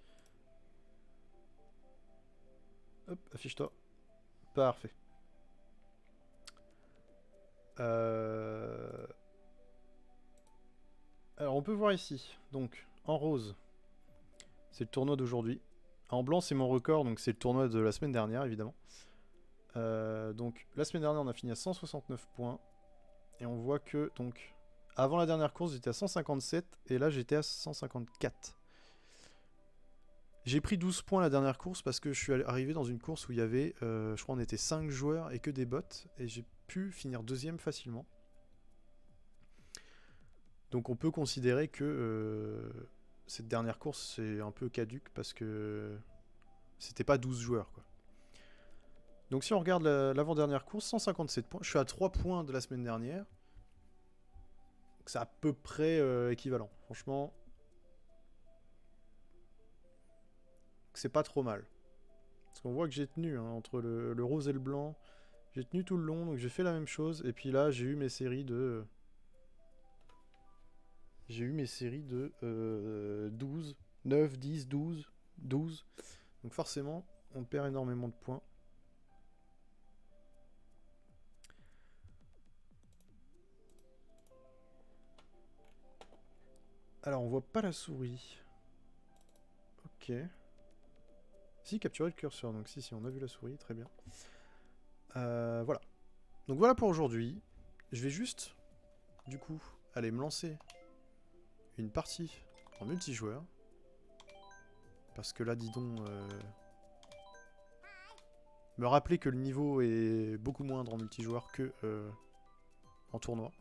Hop, affiche-toi. Parfait. Alors on peut voir ici, donc en rose, c'est le tournoi d'aujourd'hui. En blanc c'est mon record, donc c'est le tournoi de la semaine dernière évidemment. Donc la semaine dernière on a fini à 169 points. Et on voit que, donc, avant la dernière course j'étais à 157 et là j'étais à 154. J'ai pris 12 points la dernière course parce que je suis arrivé dans une course où il y avait, je crois on était 5 joueurs et que des bots. Et j'ai pu finir deuxième facilement. Donc on peut considérer que cette dernière course c'est un peu caduque parce que c'était pas 12 joueurs quoi. Donc si on regarde l'avant-dernière course, 157 points. Je suis à 3 points de la semaine dernière. Donc c'est à peu près équivalent. Franchement, c'est pas trop mal. Parce qu'on voit que j'ai tenu hein, entre le rose et le blanc. J'ai tenu tout le long, donc j'ai fait la même chose. Et puis là, j'ai eu mes séries de... J'ai eu mes séries de 12, 9, 10, 12, 12. Donc forcément, on perd énormément de points. Alors, on voit pas la souris. Ok. Si, capturer le curseur. Donc si, on a vu la souris, très bien. Voilà. Donc voilà pour aujourd'hui. Je vais juste, du coup, aller me lancer une partie en multijoueur. Parce que là, dis donc... Me rappeler que le niveau est beaucoup moindre en multijoueur que en tournoi.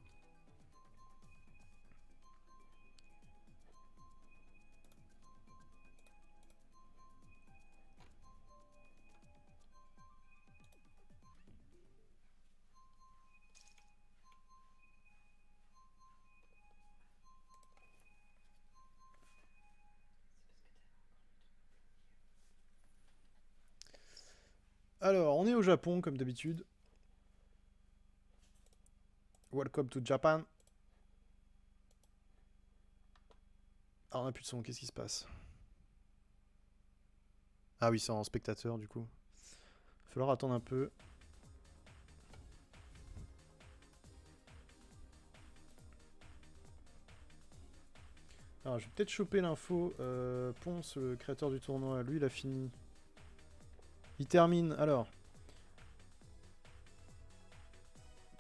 Alors, on est au Japon, comme d'habitude. Welcome to Japan. Ah, on n'a plus de son, qu'est-ce qui se passe? Ah oui, c'est en spectateur, du coup. Il va falloir attendre un peu. Alors, je vais peut-être choper l'info. Ponce, le créateur du tournoi, lui, il a fini. Il termine, alors...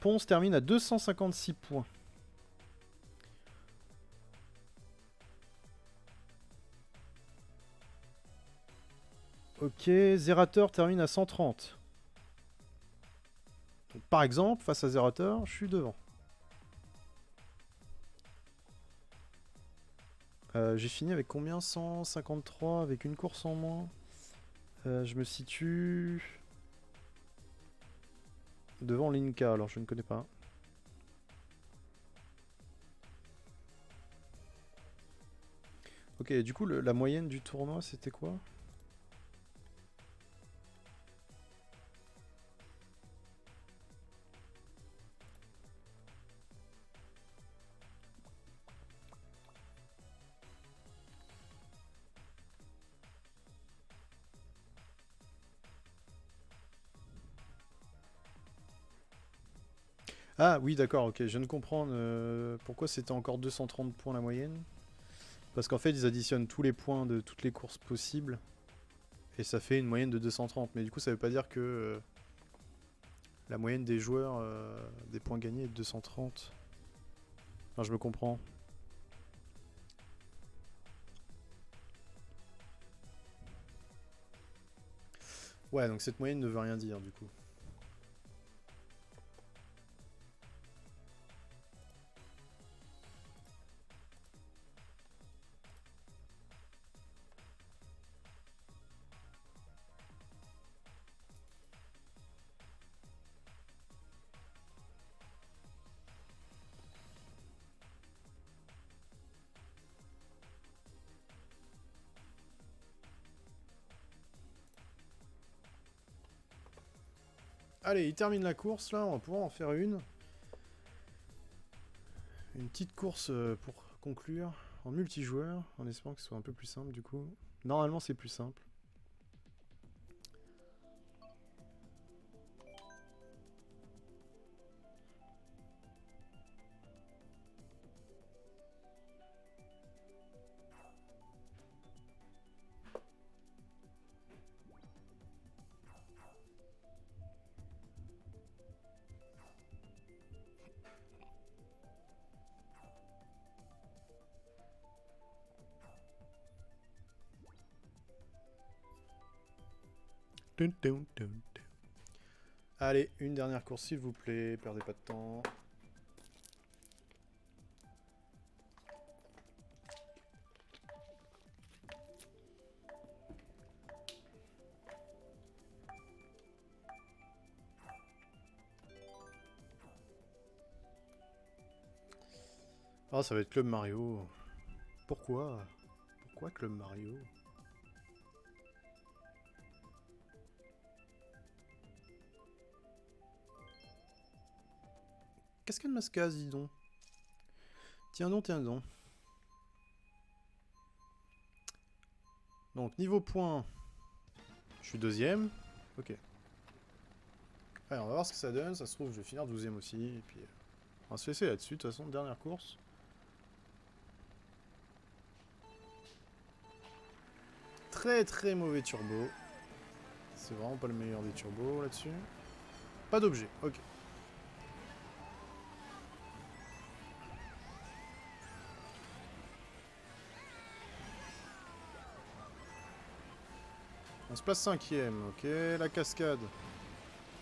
Ponce termine à 256 points. Ok, Zerator termine à 130. Donc, par exemple, face à Zerator, je suis devant. J'ai fini avec combien? 153 avec une course en moins. Je me situe devant Linka, alors je ne connais pas. Ok, du coup, la moyenne du tournoi, c'était quoi? Ah oui, d'accord, ok, je viens de comprendre pourquoi c'était encore 230 points la moyenne. Parce qu'en fait, ils additionnent tous les points de toutes les courses possibles. Et ça fait une moyenne de 230. Mais du coup, ça veut pas dire que la moyenne des joueurs, des points gagnés est de 230. Enfin, je me comprends. Ouais, donc cette moyenne ne veut rien dire, du coup. Allez, il termine la course, là, on va pouvoir en faire une. Une petite course pour conclure en multijoueur, en espérant que ce soit un peu plus simple, du coup. Normalement, c'est plus simple. Allez, une dernière course, s'il vous plaît. Perdez pas de temps. Ah, ça va être Club Mario. Pourquoi? Pourquoi Club Mario? Cascade Mascaz, dis donc. Tiens donc, tiens donc. Donc, niveau points, je suis deuxième. Ok. Allez, on va voir ce que ça donne. Ça se trouve, je vais finir 12ème aussi. Et puis, on va se laisser là-dessus. De toute façon, dernière course. Très très mauvais turbo. C'est vraiment pas le meilleur des turbos là-dessus. Pas d'objet, ok. se place 5ème, ok. La cascade.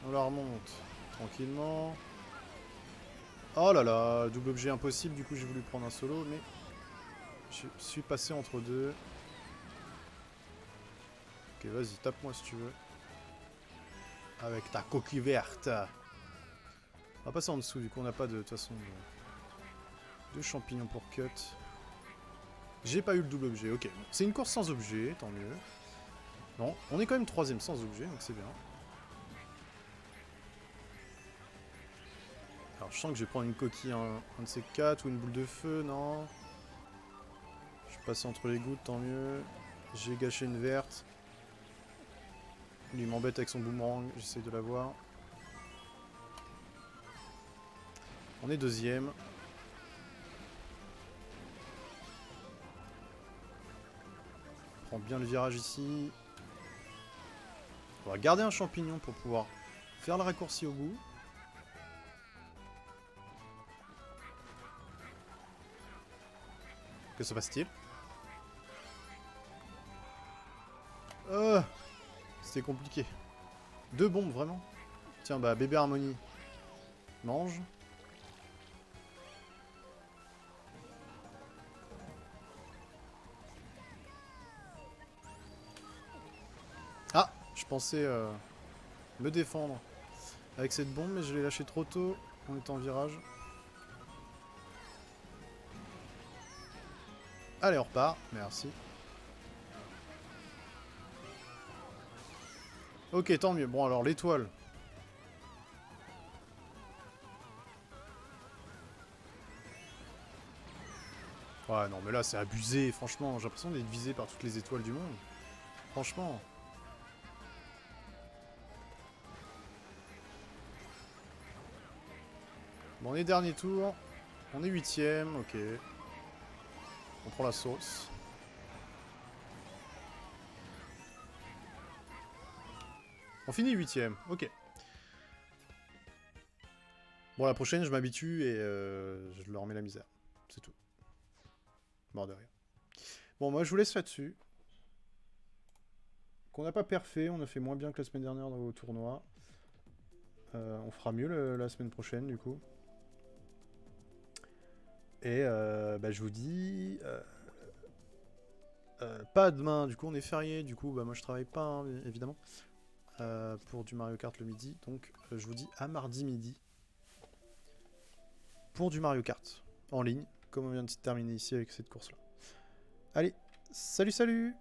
On la remonte tranquillement. Oh là là, double objet impossible, du coup j'ai voulu prendre un solo, mais je suis passé entre deux. Ok, vas-y, tape-moi si tu veux. Avec ta coquille verte. On va passer en dessous, du coup on n'a pas de toute façon de champignons pour cut. J'ai pas eu le double objet, ok. C'est une course sans objet, tant mieux. Non, on est quand même 3ème sans objet, donc c'est bien. Alors je sens que je vais prendre une coquille, un de ces 4 ou une boule de feu, non. Je suis passé entre les gouttes, tant mieux. J'ai gâché une verte. Il m'embête avec son boomerang, j'essaye de l'avoir. On est 2ème. On prend bien le virage ici. On va garder un champignon pour pouvoir faire le raccourci au bout. Que se passe-t-il? C'était compliqué. 2 bombes, vraiment? Tiens, bah, bébé Harmonie. Mange. Ah! Je pensais me défendre avec cette bombe, mais je l'ai lâché trop tôt. On est en virage. Allez, on repart. Merci. Ok, tant mieux. Bon, alors, l'étoile. Ouais, non, mais là, c'est abusé, franchement. J'ai l'impression d'être visé par toutes les étoiles du monde. Franchement. Bon, on est dernier tour. On est 8ème, ok. On prend la sauce. On finit 8ème, ok. Bon, la prochaine, je m'habitue et je leur mets la misère. C'est tout. Mort de rien. Bon, moi, je vous laisse là-dessus. Qu'on n'a pas perfait, on a fait moins bien que la semaine dernière au tournoi. On fera mieux la semaine prochaine, du coup. Et bah, je vous dis... pas demain, du coup on est férié, du coup bah, moi je travaille pas, hein, évidemment. Pour du Mario Kart le midi, donc je vous dis à mardi midi. Pour du Mario Kart, en ligne, comme on vient de terminer ici avec cette course-là. Allez, salut salut!